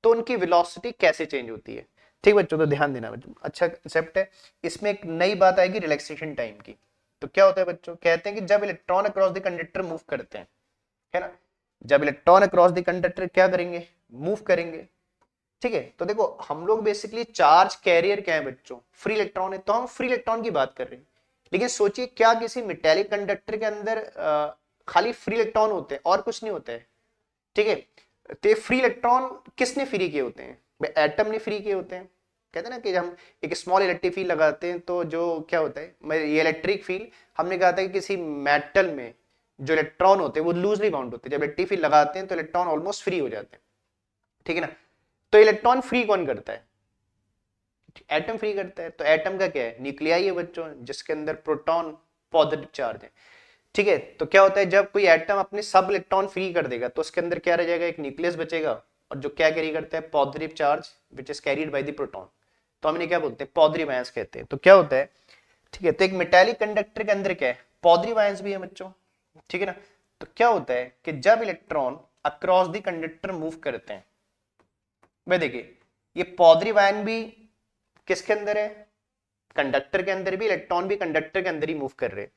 Speaker 1: तो उनकी वेलोसिटी कैसे चेंज होती है। ठीक बच्चों, तो ध्यान देना बच्चों, अच्छा कंसेप्ट है। इसमें एक नई बात आएगी रिलैक्सेशन टाइम की। तो क्या होता है बच्चों, कहते हैं कि जब electron across the conductor move करते हैं, है ना, जब इलेक्ट्रॉन अक्रॉस द कंडक्टर क्या करेंगे, मूव करेंगे। ठीक है, तो देखो हम लोग बेसिकली चार्ज कैरियर क्या है बच्चों, फ्री इलेक्ट्रॉन है, तो हम फ्री इलेक्ट्रॉन की बात कर रहे हैं। लेकिन सोचिए क्या किसी मेटेलिक कंडक्टर के अंदर खाली फ्री इलेक्ट्रॉन होते हैं और कुछ नहीं होता है। ठीक है, तो फ्री इलेक्ट्रॉन किसने फ्री किए होते हैं, एटम ने फ्री किए होते हैं। कहते हैं ना कि हम एक स्मॉल इलेक्ट्रिक फील्ड लगाते हैं तो जो क्या होता है, ये इलेक्ट्रिक फील्ड हमने कहा था कि किसी मेटल में जो इलेक्ट्रॉन होते हैं वो लूजली बाउंड होते हैं, जब इलेक्ट्रिक फील्ड लगाते हैं तो इलेक्ट्रॉन ऑलमोस्ट फ्री हो जाते हैं। ठीक है ना, तो इलेक्ट्रॉन फ्री कौन करता है, एटम फ्री करता है। तो एटम का क्या है, न्यूक्लियाई है बच्चों, जिसके अंदर प्रोटॉन पॉजिटिव चार्ज है। ठीक है, तो क्या होता है जब कोई एटम अपने सब इलेक्ट्रॉन फ्री कर देगा तो उसके अंदर क्या रह जाएगा, एक न्यूक्लियस बचेगा, और जो क्या कैरी करता है, positive charge which is carried by the proton, तो हमने क्या बोलते हैं, पॉजिटिव आयंस कहते हैं। तो क्या होता है, ठीक है, तो एक मेटालिक कंडक्टर के अंदर क्या है, पॉजिटिव आयंस भी है बच्चों। ठीक है ना, तो क्या होता है कि जब electron across the conductor move करते हैं, भाई देखिए ये पॉजिटिव आयन भी किसके अंदर है, कंडक्टर के अंदर भी, इलेक्ट्रॉन भी कंडक्टर के अंदर ही मूव कर रहे हैं।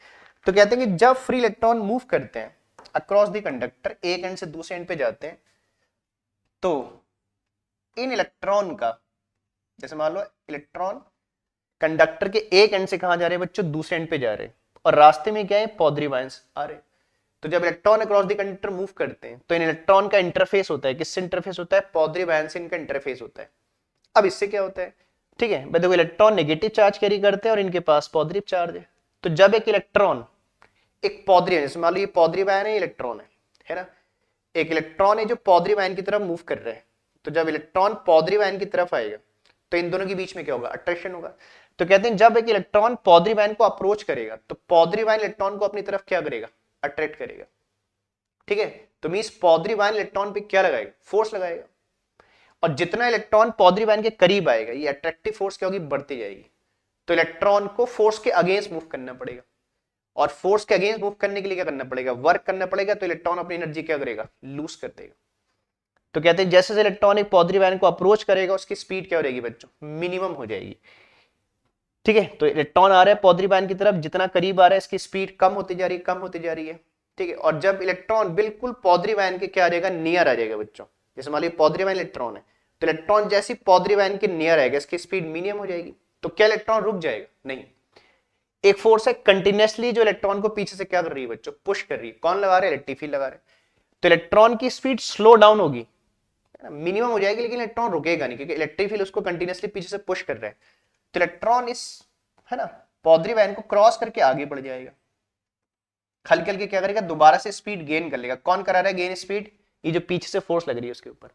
Speaker 1: तो कहते हैं कि जब फ्री इलेक्ट्रॉन मूव करते हैं अक्रॉस द कंडक्टर, एक एंड से दूसरे एंड पे जाते हैं, तो इन इलेक्ट्रॉन का, जैसे मान लो इलेक्ट्रॉन कंडक्टर के एक एंड से कहां जा रहे हैं बच्चों, दूसरे एंड पे जा रहे हैं, और रास्ते में क्या है, पॉजिटिव आयंस आ रहे हैं। तो जब electron across the conductor move करते हैं तो इन इलेक्ट्रॉन का इंटरफेस होता है, किससे इंटरफेस होता है, पॉजिटिव आयन से इनका इंटरफेस होता है। अब इससे क्या होता है, ठीक है, देखो इलेक्ट्रॉन नेगेटिव चार्ज कैरी करते हैं और इनके पास पॉजिटिव चार्ज है। तो जब एक इलेक्ट्रॉन, एक पॉजिटिव, जैसे मान लो ये पॉजिटिव आयन है, इलेक्ट्रॉन है ना, एक इलेक्ट्रॉन है जो पॉजिटिव आयन की तरफ मूव कर रहा है, तो जब इलेक्ट्रॉन पॉजिटिव आयन की तरफ आएगा तो इन दोनों के बीच में क्या होगा, अट्रैक्शन होगा। तो कहते हैं जब एक इलेक्ट्रॉन पॉजिटिव आयन को अप्रोच करेगा तो पॉजिटिव आयन इलेक्ट्रॉन को अपनी तरफ क्या करेगा, अट्रैक्ट करेगा। ठीक है, तो मींस पॉजिटिव आयन इलेक्ट्रॉन पे क्या लगाएगा, फोर्स लगाएगा, और जितना इलेक्ट्रॉन पॉजिटिव आयन के करीब आएगा ये अट्रैक्टिव फोर्स क्या होगी, बढ़ती जाएगी। तो इलेक्ट्रॉन को फोर्स के अगेंस्ट मूव करना पड़ेगा, और फोर्स के अगेंस्ट मूव करने के लिए क्या करना पड़ेगा, वर्क करना पड़ेगा। तो इलेक्ट्रॉन अपनी एनर्जी क्या करेगा, लूज कर देगा। तो कहते हैं जैसे जैसे इलेक्ट्रॉन एक पॉजिटिव आयन को अप्रोच करेगा उसकी स्पीड क्या हो जाएगी बच्चों, मिनिमम हो जाएगी। ठीक है, तो इलेक्ट्रॉन आ रहा है पॉजिटिव आयन की तरफ, जितना करीब आ रहा है इसकी स्पीड कम होती जा रही है, कम होती जा रही है। ठीक है, और जब इलेक्ट्रॉन बिल्कुल पॉजिटिव आयन के क्या आ जाएगा, नियर आ जाएगा बच्चों, जैसे मान लीजिए पॉजिटिव आयन इलेक्ट्रॉन है, तो इलेक्ट्रॉन जैसी पॉजिटिव आयन के नियर आएगा इसकी स्पीड मीडियम हो जाएगी, तो क्या इलेक्ट्रॉन रुक जाएगा, नहीं। एक फोर्स है कंटिन्यूसली जो इलेक्ट्रॉन को पीछे से क्या कर रही है बच्चों, पुश कर रही है, कौन लगा रहे हैं, इलेक्ट्रिक फील्ड लगा रहे हैं, तो इलेक्ट्रॉन की स्पीड स्लो डाउन होगी, मिनिमम हो जाएगी, लेकिन इलेक्ट्रॉन रुकेगा नहीं क्योंकि इलेक्ट्रिक फील्ड उसको कंटिन्यूसली पीछे से पुश कर रहा है, तो इलेक्ट्रॉन इस, है ना, पॉजिटिव आयन को क्रॉस करके आगे बढ़ जाएगा, हल्के हल्के क्या करेगा, दोबारा से स्पीड गेन कर लेगा, कौन करा रहा है गेन स्पीड, ये जो पीछे से फोर्स लग रही है उसके ऊपर,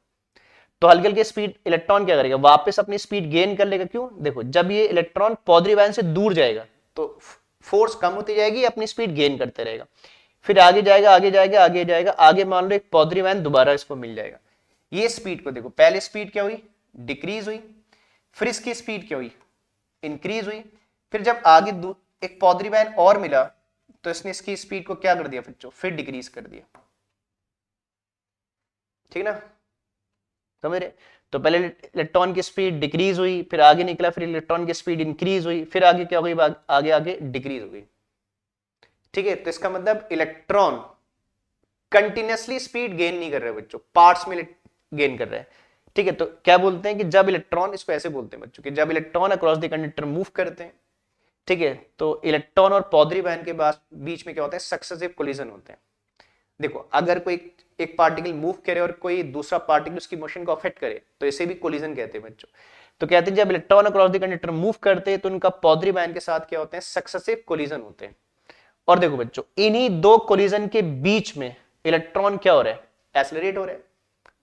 Speaker 1: तो हल्के हल्के स्पीड इलेक्ट्रॉन क्या करेगा, वापस अपनी स्पीड गेन कर लेगा, क्यों, देखो जब ये इलेक्ट्रॉन पॉजिटिव आयन से दूर जाएगा तो फोर्स कम होती जाएगी, अपनी स्पीड गेन करते रहेगा, फिर आगे जाएगा आगे जाएगा आगे जाएगा, आगे मान लो एक पॉजिटिव आयन दोबारा इसको मिल जाएगा, ये स्पीड को देखो, पहले स्पीड क्या हुई, डिक्रीज हुई, फिर इसकी स्पीड क्या हुई, इंक्रीज हुई, फिर जब आगे एक पॉजिटिव आयन और मिला तो इसने इसकी स्पीड को क्या कर दिया बच्चों, फिर डिक्रीज कर दिया, ठीक ना, समझ रहे, तो पहले इलेक्ट्रॉन की स्पीड डिक्रीज हुई, फिर आगे निकला, फिर इलेक्ट्रॉन की स्पीड इंक्रीज हुई, फिर आगे क्या हुई, आगे आगे डिक्रीज हुई, ठीक है, तो इसका मतलब इलेक्ट्रॉन कंटिन्यूसली स्पीड गेन नहीं कर रहे बच्चों, पार्ट्स में गेन कर रहे हैं, ठीक है, तो क्या बोलते हैं कि जब इलेक्ट्रॉन, इसको ऐसे बोलते हैं बच्चों कि जब electron across the conductor move करते हैं, ठीक है, तो इलेक्ट्रॉन और पॉजिटिव आयन के बीच में क्या होता है, सक्सेसिव कोलिजन होते हैं, देखो अगर कोई एक पार्टिकल मूव करे और कोई दूसरा पार्टिकल उसकी मोशन को अफेक्ट करे तो इसे भी कोलिजन कहते हैं बच्चों, तो कहते हैं जब electron across the conductor move करते हैं तो उनका पॉजिटिव आयन के साथ क्या होते हैं, सक्सेसिव कोलिजन होते हैं, और देखो बच्चों इन्हीं दो कोलिजन के बीच में इलेक्ट्रॉन क्या हो रहा है, एक्सेलरेट हो रहा है,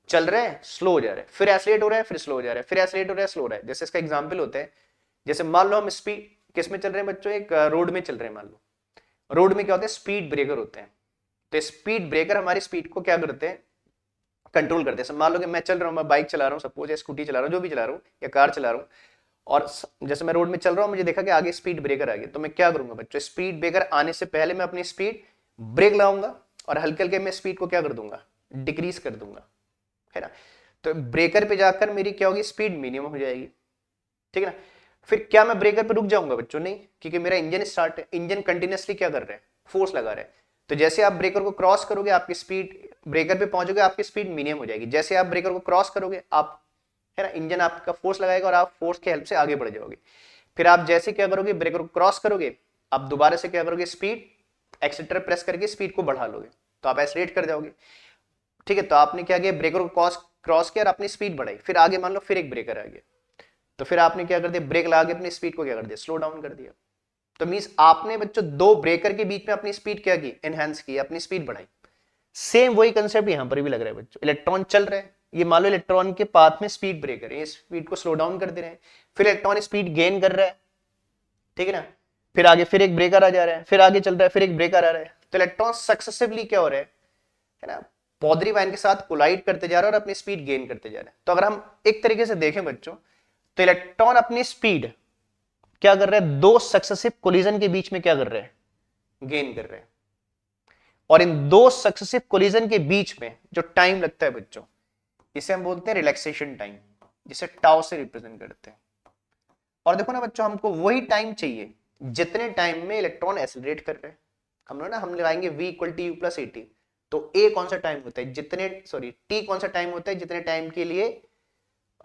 Speaker 1: चल रहे हैं, स्लो हो जा रहा है, फिर एक्सेलरेट हो रहा है, फिर स्लो हो जा रहा है, फिर एक्सेलरेट हो रहा है, स्लो हो रहा है, जैसे इसका एग्जांपल होता है, जैसे मान लो हम स्पीड किस में चल रहे हैं बच्चों, एक रोड में चल रहे हैं, मान लो रोड में क्या होता है, स्पीड ब्रेकर होते हैं, तो स्पीड ब्रेकर हमारी स्पीड को क्या करते हैं, कंट्रोल करते हैं, मान लो कि मैं चल रहा हूं, मैं बाइक चला रहा हूं सपोज, या स्कूटी चला रहा हूं, जो भी चला रहा हूं, या कार चला रहा हूं, और जैसे मैं रोड में चल रहा हूं, मुझे देखा कि आगे स्पीड ब्रेकर आ गया, तो मैं क्या करूंगा बच्चों, स्पीड ब्रेकर आने से पहले मैं अपनी स्पीड ब्रेक लगाऊंगा और हल्के हल्के मैं स्पीड को क्या कर दूंगा, डिक्रीज कर दूंगा, है ना, तो ब्रेकर पे जाकर मेरी क्या होगी, स्पीड मिनिमम हो जाएगी, ठीक है ना, फिर क्या मैं ब्रेकर पे रुक जाऊंगा बच्चों, नहीं, क्योंकि मेरा इंजन स्टार्ट है, इंजन कंटिन्यूसली क्या कर रहा है, फोर्स लगा रहा है, तो जैसे आप ब्रेकर को क्रॉस करोगे आपकी स्पीड, ब्रेकर पे पहुंचोगे आपकी स्पीड मिनिमम हो जाएगी, जैसे आप ब्रेकर को क्रॉस करोगे आप, है ना, इंजन आपका फोर्स लगाएगा और आप फोर्स के हेल्प से आगे बढ़ जाओगे, फिर आप जैसे क्या करोगे, ब्रेकर को क्रॉस करोगे, आप दोबारा से क्या करोगे, स्पीड एक्सीलरेटर प्रेस करके स्पीड को बढ़ा लोगे, तो आप एक्सीलरेट कर जाओगे, ठीक है, तो आपने क्या किया, ब्रेकर को क्रॉस किया और अपनी स्पीड बढ़ाई, फिर आगे मान लो फिर एक ब्रेकर आ गया, तो फिर आपने क्या कर दिया, ब्रेक लगा के अपनी स्पीड को क्या कर दिया, स्लो डाउन कर दिया, तो मींस आपने बच्चों दो ब्रेकर के बीच में अपनी स्पीड क्या की, एनहांस की, अपनी स्पीड बढ़ाई, सेम वही कंसेप्ट यहां पर भी लग रहा है बच्चों, इलेक्ट्रॉन चल रहे हैं, ये मान लो इलेक्ट्रॉन के पाथ में स्पीड ब्रेकर है, ये स्पीड को स्लो डाउन कर दे रहे हैं, फिर इलेक्ट्रॉन स्पीड गेन कर रहा है, ठीक है ना, फिर आगे फिर एक ब्रेकर आ जा रहा है, फिर आगे चल रहा है, फिर एक ब्रेकर आ रहा है, तो इलेक्ट्रॉन सक्सेसिवली क्या हो रहा है ना, पॉजिटिव आयन के साथ कोलाइड करते जा रहा है और अपनी स्पीड गेन करते जा रहे हैं, तो अगर हम एक तरीके से देखें बच्चों, तो इलेक्ट्रॉन अपनी स्पीड क्या कर रहे हैं, दो सक्सेसिव कोलिजन के बीच में क्या कर रहे हैं, गेन कर रहे हैं, और इन दो सक्सेसिव कोलिजन के बीच में जो टाइम लगता है बच्चों, इसे हम बोलते हैं रिलैक्सेशन टाइम, जिसे टाउ से रिप्रेजेंट करते हैं, और देखो ना बच्चों हमको वही टाइम चाहिए जितने टाइम में इलेक्ट्रॉन एक्सेलरेट कर रहे हैं, हम लगाएंगे v equal T U plus eighty, तो a कौन सा टाइम होता है, t कौन सा टाइम होता है जितने टाइम के लिए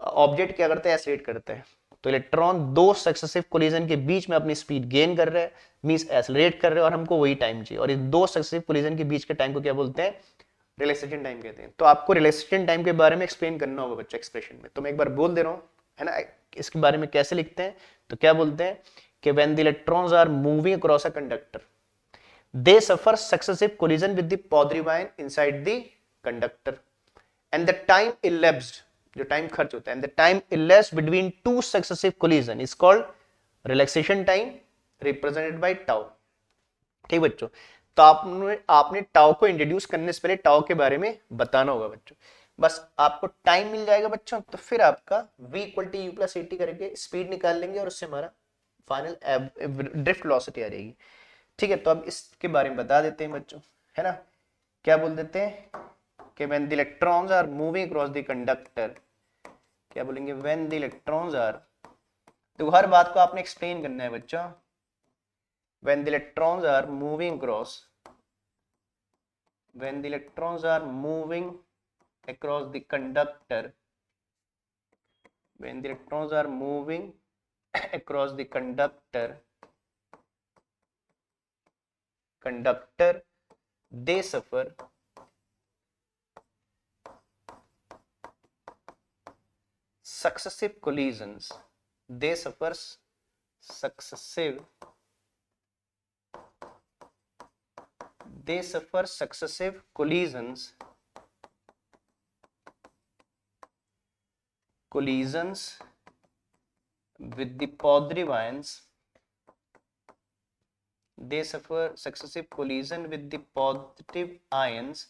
Speaker 1: ऑब्जेक्ट क्या करता है, एक्सेलरेट करता है, तो इलेक्ट्रॉन दो सक्सेसिव कोलिजन के बीच में अपनी स्पीड गेन कर रहे हैं, मींस एक्सेलरेट कर रहे हैं, और हमको वही टाइम चाहिए, और इन दो सक्सेसिव कोलिजन के बीच के टाइम को क्या बोलते हैं, रिलैक्सेशन टाइम कहते हैं, तो आपको रिलैक्सेशन टाइम के बारे में एक्सप्लेन करना होगा बच्चों एक्सप्रेशन में, तो मैं एक बार बोल दे रहा हूं, है ना, इसके बारे में कैसे लिखते हैं, तो क्या बोलते हैं कि when the electrons are moving across a conductor they suffer successive collision with the positive ion inside the conductor and the time elapsed, जो टाइम खर्च होता है, and the time elapsed between two successive collision is called relaxation time represented by tau, ठीक बच्चों, तो आपने tau को introduce करने से पहले टाउ के बारे में बताना होगा बच्चों, बस आपको टाइम मिल जाएगा बच्चों, तो फिर आपका v equal T U plus eighty करके स्पीड निकाल लेंगे और उससे हमारा फाइनल ड्रिफ्ट वेलोसिटी आ जाएगी, ठीक है, तो अब इसके बारे में बता देते हैं बच्चों, है ना, क्या बोल देते हैं कि when the electrons are moving across the conductor, क्या बोलेंगे, व्हेन द इलेक्ट्रॉन्स आर, तो हर बात को आपने एक्सप्लेन करना है बच्चों, when the electrons are moving across when the electrons are moving across the conductor, when the electrons are moving across the conductor, they suffer successive collisions. They suffer successive collisions with the positive ions. They suffer successive collision with the positive ions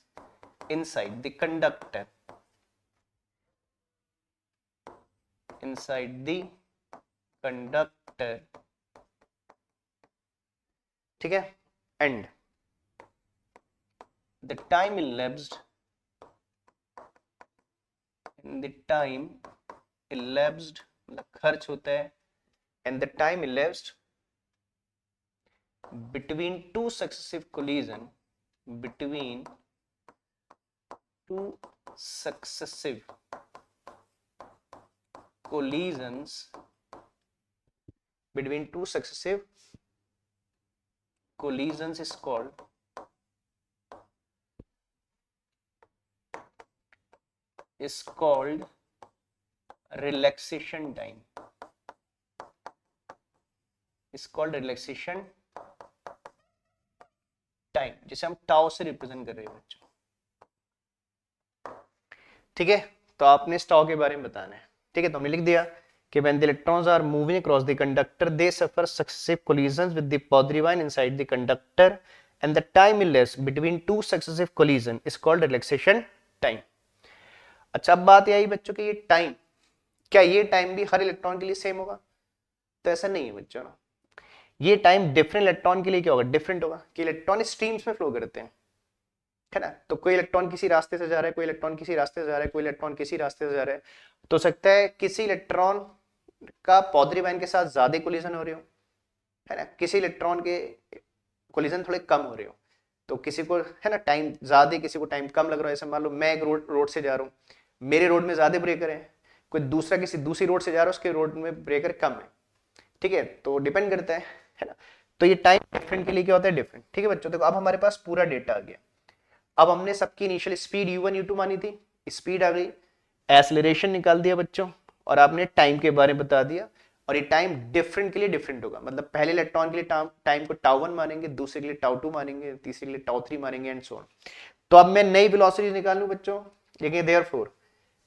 Speaker 1: inside the conductor. ठीक है, and the time elapsed मतलब खर्च होता है, and the time elapsed between two successive collisions between two successive collisions is called relaxation time. Is called relaxation time, जिसे हम tau से represent कर रहे हैं बच्चों। ठीक है, तो आपने इस टाउ के बारे में बताना है। ठीक है, तो हमने लिख दिया कि when the electrons are moving across the conductor they suffer successive collisions with the positive ion inside the conductor and the time elapsed between two successive collisions is called relaxation time. अच्छा, अब बात यह आई बच्चों कि ये time, क्या ये time भी हर इलेक्ट्रॉन के लिए सेम होगा? तो ऐसा नहीं है बच्चों। ये टाइम डिफरेंट इलेक्ट्रॉन के लिए क्या होगा? डिफरेंट होगा, कि इलेक्ट्रॉन स्ट्रीम्स में फ्लो करते हैं, है ना। तो कोई इलेक्ट्रॉन किसी रास्ते से जा रहा है, कोई इलेक्ट्रॉन किसी रास्ते से जा रहा है, कोई इलेक्ट्रॉन किसी रास्ते से जा रहा है। तो सकता है किसी इलेक्ट्रॉन का पॉजिटिव आयन के साथ ज्यादा कोलिजन हो रही हो, है ना, किसी इलेक्ट्रॉन के कोलिजन थोड़े कम हो रहे हो। तो किसी को, है ना, टाइम ज्यादा, किसी को टाइम कम लग रहा है। ऐसे मान लो मैं एक रोड से जा रहा हूँ, मेरे रोड में ज्यादा ब्रेकर है, कोई दूसरा किसी दूसरी रोड से जा रहा है, उसके रोड में ब्रेकर कम है। ठीक है, तो डिपेंड करता है ना। तो ये टाइम डिफरेंट के लिए क्या होता है? डिफरेंट। ठीक है बच्चों, देखो अब हमारे पास पूरा डेटा आ गया। अब हमने सबकी इनिशियल स्पीड u1 u2 मानी थी, स्पीड आ गई, एक्सेलरेशन निकाल दिया बच्चों, और आपने टाइम के बारे में बता दिया। और ये टाइम डिफरेंट के लिए डिफरेंट होगा, मतलब पहले इलेक्ट्रॉन के लिए टाइम को टाउ1 मानेंगे, दूसरे के लिए टाउ2 मानेंगे, तीसरे के लिए टाउ3 मानेंगे, एंड सो ऑन। तो अब मैं नई वेलोसिटी निकालूं बच्चों, देखिए देयरफॉर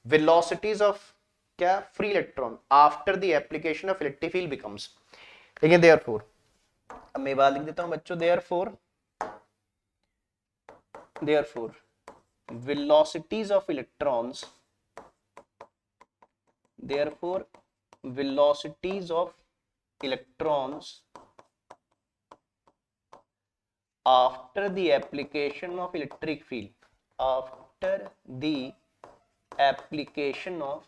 Speaker 1: वेलोसिटीज ऑफ क्या free electron after the application of electric field becomes, देखिए देयरफॉर, अब मैं बात लिख देता हूं बच्चों, therefore velocities of electrons, therefore velocities of electrons after the application of electric field, after the application of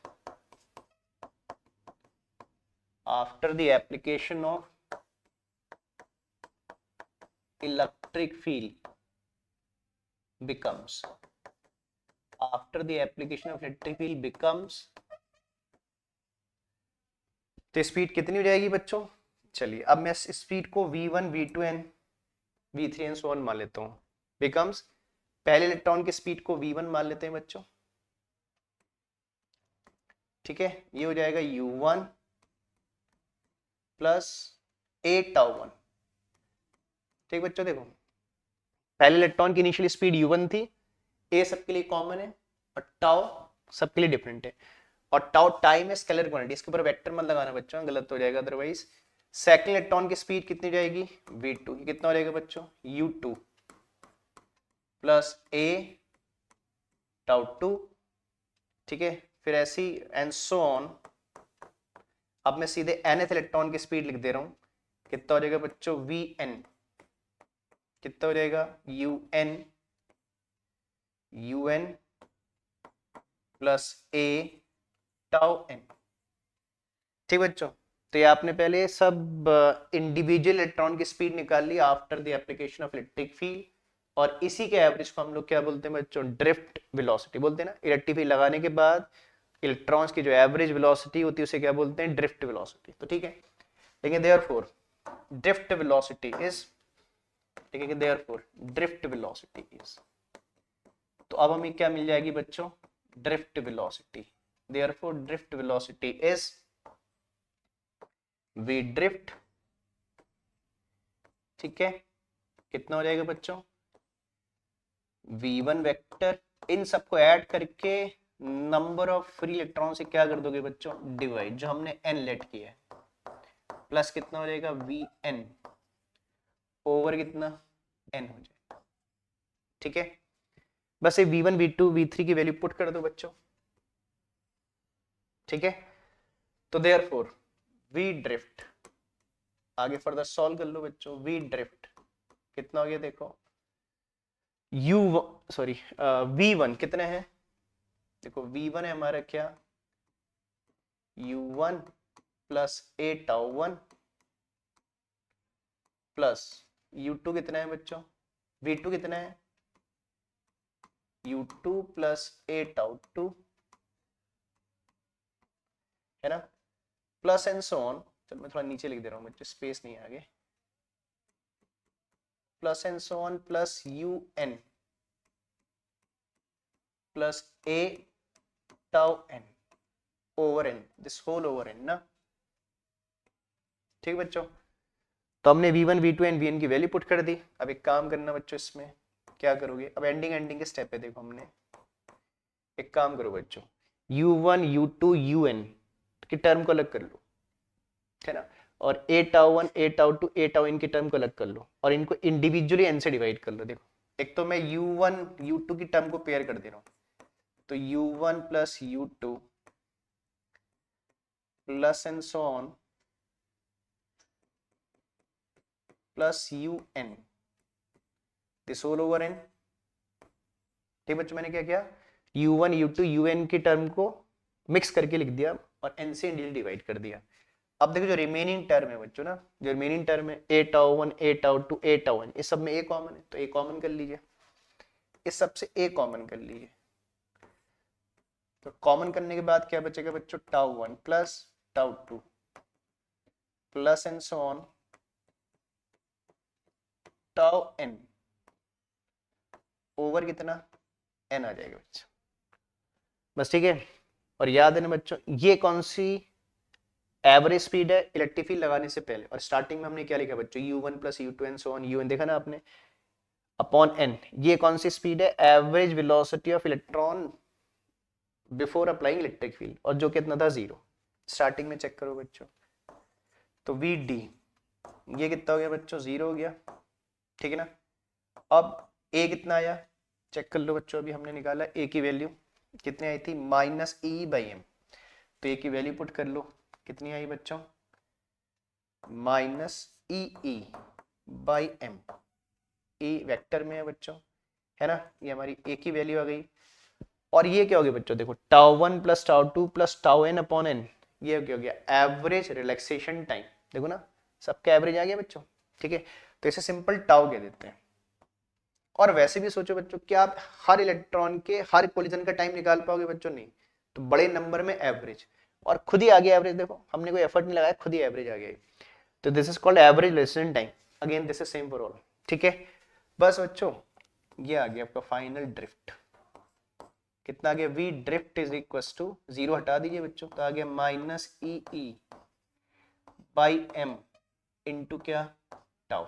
Speaker 1: electric field becomes, after the application of electric field becomes, तो speed कितनी हो जाएगी बच्चों? चलिए अब मैं स्पीड को v1 v2 and v3 and so on मान लेता हूं। बिकम्स, पहले इलेक्ट्रॉन की स्पीड को v1 मान लेते हैं बच्चों। ठीक है, ये हो जाएगा u1 प्लस a टाउ1। ठीक बच्चों, देखो पहले इलेक्ट्रॉन की इनिशियल स्पीड u1 थी, a सबके लिए कॉमन है और टाउ सबके लिए डिफरेंट है, और टाउ टाइम है, स्केलर क्वांटिटी, इसके ऊपर वेक्टर मत लगाना बच्चों, गलत हो जाएगा अदरवाइज। सेकंड इलेक्ट्रॉन की स्पीड कितनी जाएगी? v2, ये कितना हो जाएगा बच्चों? u2 plus a टाउ2। ठीक है, फिर ऐसी एंड सो ऑन। अब मैं सीधे nth इलेक्ट्रॉन की स्पीड लिख दे रहा हूं, कितना हो जाएगा बच्चों? vn, कितना हो जाएगा? un plus a tau n। ठीक बच्चों, तो ये आपने पहले सब इंडिविजुअल इलेक्ट्रॉन की स्पीड निकाल ली after the application of electric field. और इसी के एवरेज को हम लोग क्या बोलते हैं बच्चों, ड्रिफ्ट वेलोसिटी बोलते हैं ना। इलेक्ट्रिक फील्ड लगाने के बाद इलेक्ट्रॉन्स की जो एवरेज वेलोसिटी होती है उसे क्या बोलते हैं, ड्रिफ्ट वेलोसिटी। तो ठीक है, लेकिन देयरफॉर ड्रिफ्ट वेलोसिटी इज, लेकिन देयरफॉर ड्रिफ्ट वेलोसिटी इज, तो अब हमें क्या मिल जाएगी बच्चों, drift velocity. Therefore drift velocity is v drift, ठीक है, कितना हो जाएगा बच्चों, v1 वेक्टर, इन सबको ऐड करके नंबर ऑफ फ्री इलेक्ट्रॉन से क्या कर दोगे बच्चों, डिवाइड, जो हमने n लेट किया है, प्लस कितना हो जाएगा vn ओवर कितना n हो जाएगा। ठीक है, बस ये v1 v2 v3 की वैल्यू पुट कर दो बच्चों। ठीक है, तो देयरफॉर v ड्रिफ्ट, आगे फर्दर सॉल्व कर लो बच्चों, v ड्रिफ्ट कितना हो गया देखो, v1 कितने हैं, देखो v1 है हमारा क्या, u1 plus a tau 1 plus u2 कितना है बच्चों, v2 कितना है, u2 प्लस a टाउ 2 है ना, प्लस एंड सो ऑन। चलो मैं थोड़ा नीचे लिख दे रहा हूँ बच्चों, स्पेस नहीं है आगे, plus and so on plus un plus a tau n over n, this whole over n ना। ठीक बच्चों, तो हमने v1 v2 एंड vn की वैल्यू पुट कर दी। अब एक काम करना बच्चों, इसमें क्या करोगे, अब एंडिंग के स्टेप पे देखो, हमने एक काम करो बच्चों, u1 u2 un की टर्म को अलग कर लो, है ना, और a tau 1 a tau 2 a tau n की टर्म को अलग कर लो, और इनको इंडिविजुअली n से डिवाइड कर लो। देखो, एक तो मैं u1 u2 की टर्म को पेयर कर दे रहा हूँ, तो u1 plus u2 plus and so on plus un this whole over n। ठीक बच्चों, मैंने क्या किया, u1 u2 un की टर्म को मिक्स करके लिख दिया और n से डिवाइड कर दिया। अब देखो जो रिमेनिंग टर्म है बच्चों ना, जो रिमेनिंग टर्म है a tau 1 a tau 2 a tau n, इस सब में a कॉमन है तो a कॉमन कर लीजिए, इस सब से a कॉमन कर लीजिए। तो कॉमन करने के बाद क्या बचेगा बच्चों, tau 1 plus tau 2 plus and so on tau n over कितना n आ जाएगा बच्चों, बस। ठीक है, और याद है ना बच्चों, ये कौन सी एवरेज स्पीड है इलेक्ट्रिक फील्ड लगाने से पहले, और स्टार्टिंग में हमने क्या लिखा बच्चों, u1 plus u2 and so on un, देखा ना आपने, अपॉन n। ये कौन सी स्पीड है, average velocity of electron before applying electric field, और जो कितना था 0, स्टार्टिंग में चेक करो बच्चों, तो vd ये कितना हो गया बच्चों, 0 हो गया। ठीक है ना, अब a कितना आया चेक कर लो बच्चों, अभी हमने निकाला a की वैल्यू कितनी आई थी, माइनस e बाई एम, तो a की वैल्यू पुट कर लो, कितनी आई बच्चों, minus e by m, e vector में है बच्चों, है ना, ये हमारी a की वैल्यू आ गई। और ये क्या हो गया बच्चों, देखो tau 1 plus tau 2 plus tau n upon n, ये क्या हो गया, एवरेज रिलैक्सेशन टाइम। देखो ना, सबका एवरेज आ गया बच्चों। ठीक है, तो इसे सिंपल टाउ कह देते हैं। और वैसे भी सोचो बच्चों, क्या आप हर इलेक्ट्रॉन के हर कोलिजन का टाइम निकाल पाओगे बच्चों, नहीं, तो बड़े नंबर में एवरेज, और खुद ही आ गया एवरेज, देखो हमने कोई एफर्ट नहीं लगाया, खुद ही एवरेज आ गया। तो this is called average relation time, again this is same for all. ठीक है, बस बच्चों ये आ गया आपका फाइनल ड्रिफ्ट, कितना आ गया, v drift is equal to, zero हटा दीजिए बच्चों, तो आ गया minus e by m into क्या, टाउ।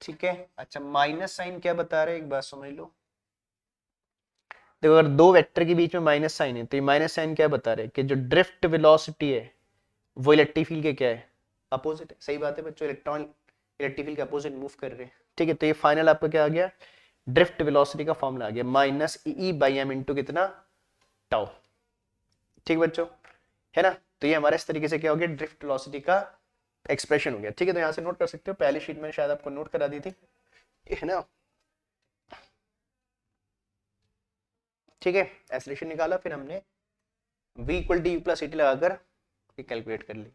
Speaker 1: ठीक है, अच्छा माइनस साइन क्या बता रहे हैं एक बात समझ लो, देखो अगर दो वेक्टर के बीच में माइनस साइन है तो ये माइनस साइन क्या बता रहे हैं कि जो ड्रिफ्ट वेलोसिटी है वो इलेक्ट्रिक फील्ड के क्या है, अपोजिट है। सही बात है बच्चों, इलेक्ट्रॉन इलेक्ट्रिक फील्ड के अपोजिट मूव कर रहे हैं। ठीक है, तो ये फाइनल आपका क्या आ गया, ड्रिफ्ट वेलोसिटी का फॉर्मूला आ गया minus e by m into कितना, टाउ। ठीक बच्चों, है ना, तो ये हमारे इस तरीके से क्या हो गया, ड्रिफ्ट वेलोसिटी का एक्सप्रेशन हो गया। ठीक है, तो यहाँ से नोट कर सकते हो, पहली शीट में शायद आपको नोट करा दी थी, है ना। ठीक है, एक्सेलरेशन निकाला, फिर हमने v equal D you plus T लगाकर कैलकुलेट कर ली।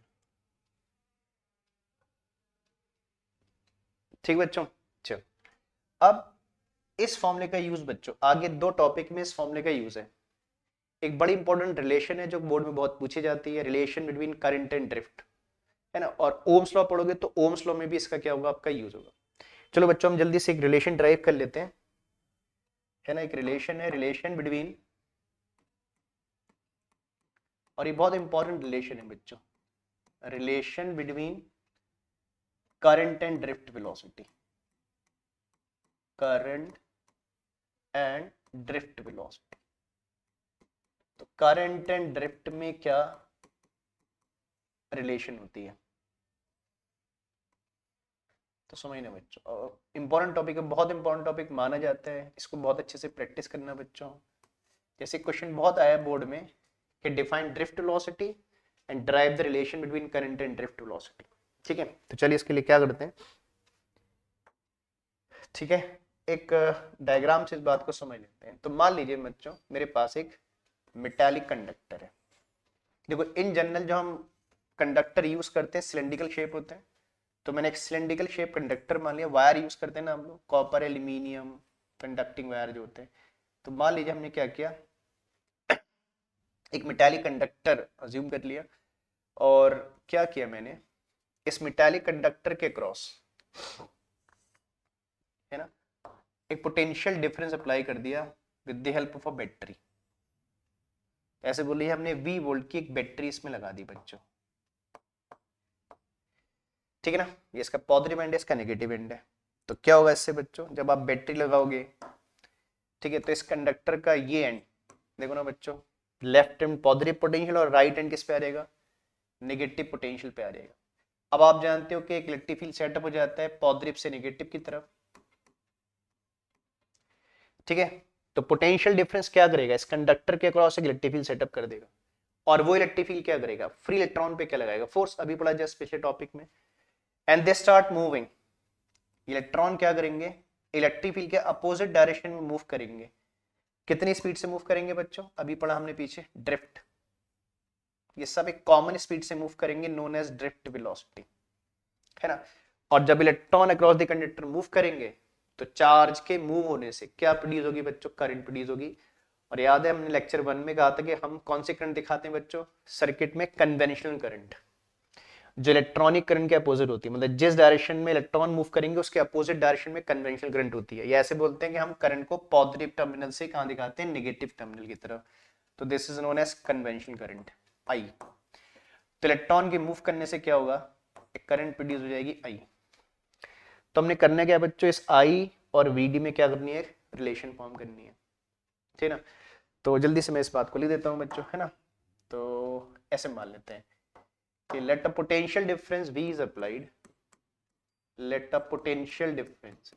Speaker 1: ठीक बच्चों, चलो अब इस फॉर्मूले का यूज बच्चों आगे दो टॉपिक में इस फॉर्मूले का यूज है। एक बड़ी इंपॉर्टेंट रिलेशन है जो बोर्ड में बहुत पूछी जाती है, relation between current and drift, है ना। और ओम्स लॉ पढ़ोगे तो ओम्स लॉ में भी इसका क्या होगा, आपका यूज होगा। चलो बच्चों हम जल्दी से एक रिलेशन ड्राइव कर लेते हैं, है ना। एक रिलेशन है, रिलेशन बिटवीन, और ये बहुत इंपॉर्टेंट रिलेशन है बच्चों, relation between current and drift velocity, current and drift velocity. तो करंट एंड ड्रिफ्ट में क्या रिलेशन होती है, तो समझना बच्चों। इंपॉर्टेंट टॉपिक है, बहुत इंपॉर्टेंट टॉपिक माना जाता है, इसको बहुत अच्छे से प्रैक्टिस करना बच्चों। जैसे क्वेश्चन बहुत आया बोर्ड में कि define drift velocity and drive the relation between current and drift velocity. ठीक है, तो चलिए इसके लिए क्या करते हैं, ठीक है, एक डायग्राम से इस बात को समझ लेते हैं। तो मान लीजिए बच्चों मेरे पास एक मेटालिक कंडक्टर है। देखो इन जनरल जो हम कंडक्टर यूज करते हैं सिलेंड्रिकल शेप होते हैं, तो मैंने एक सिलेंड्रिकल शेप कंडक्टर मान लिया। वायर यूज करते हैं ना हम लोग, कॉपर एल्यूमिनियम कंडक्टिंग वायर जो होते हैं। तो मान लीजिए हमने क्या किया, एक मेटालिक कंडक्टर अज्यूम कर लिया, और क्या किया मैंने, इस मेटालिक कंडक्टर के क्रॉस, है ना, एक पोटेंशियल डिफरेंस अप्लाई कर दिया with the help of a battery. ऐसे बोलिए हमने V वोल्ट की एक बैटरी इसमें लगा दी बच्चों, ठीक है ना। ये इसका पॉजिटिव एंड है, इसका नेगेटिव एंड है। तो क्या होगा इससे बच्चों, जब आप बैटरी लगाओगे, ठीक है, तो इस कंडक्टर का ये एंड देखो ना बच्चों, लेफ्ट एंड पॉजिटिव पोटेंशियल और राइट एंड किस पे आ जाएगा, नेगेटिव पोटेंशियल पे आ जाएगा। अब आप जानते हो कि एक इलेक्ट्रिक फील्ड सेटअप हो जाता है पॉजिटिव से नेगेटिव की तरफ, ठीक है। तो पोटेंशियल डिफरेंस क्या करेगा, इस कंडक्टर के अक्रॉस एक इलेक्ट्रिक फील्ड सेटअप कर देगा, और वो इलेक्ट्रिक फील्ड क्या करेगा, फ्री इलेक्ट्रॉन पे क्या लगाएगा, फोर्स। अभी पढ़ा जस्ट पिछले टॉपिक में। And they start moving, electron क्या करेंगे, इलेक्ट्रिक फील्ड के अपोजिट डायरेक्शन में मूव करेंगे। कितनी स्पीड से मूव करेंगे बच्चों, अभी पढ़ा हमने पीछे, ड्रिफ्ट। ये सब एक कॉमन स्पीड से मूव करेंगे, नोन एज ड्रिफ्ट वेलोसिटी, है ना। और जब electron across the conductor move करेंगे, तो चार्ज के मूव होने से क्या प्रोड्यूस होगी बच्चों, करंट प्रोड्यूस होगी। और याद है हमने लेक्चर 1 में कहा था कि हम कौन से करंट दिखाते हैं बच्चों, सर्किट में कन्वेंशनल करंट, जो इलेक्ट्रॉनिक करंट के अपोजिट होती है। मतलब जिस डायरेक्शन में इलेक्ट्रॉन मूव करेंगे उसके अपोजिट डायरेक्शन में कन्वेंशनल करंट होती है। ये ऐसे बोलते हैं कि हम करंट को पॉजिटिव टर्मिनल से कहां दिखाते हैं, नेगेटिव टर्मिनल की तरफ। तो this is known as conventional current, I. तो इलेक्ट्रॉन के मूव करने से क्या होगा, एक करंट प्रोड्यूस हो जाएगी, आई। तो हमने करना क्या है बच्चों, इस आई और वीडी में क्या करनी है, रिलेशन फॉर्म करनी है, ठीक है ना। तो जल्दी से मैं इस बात को लिख देता हूं बच्चों, है ना। तो ऐसे मान लेते हैं कि let a potential difference V is applied, let a potential difference,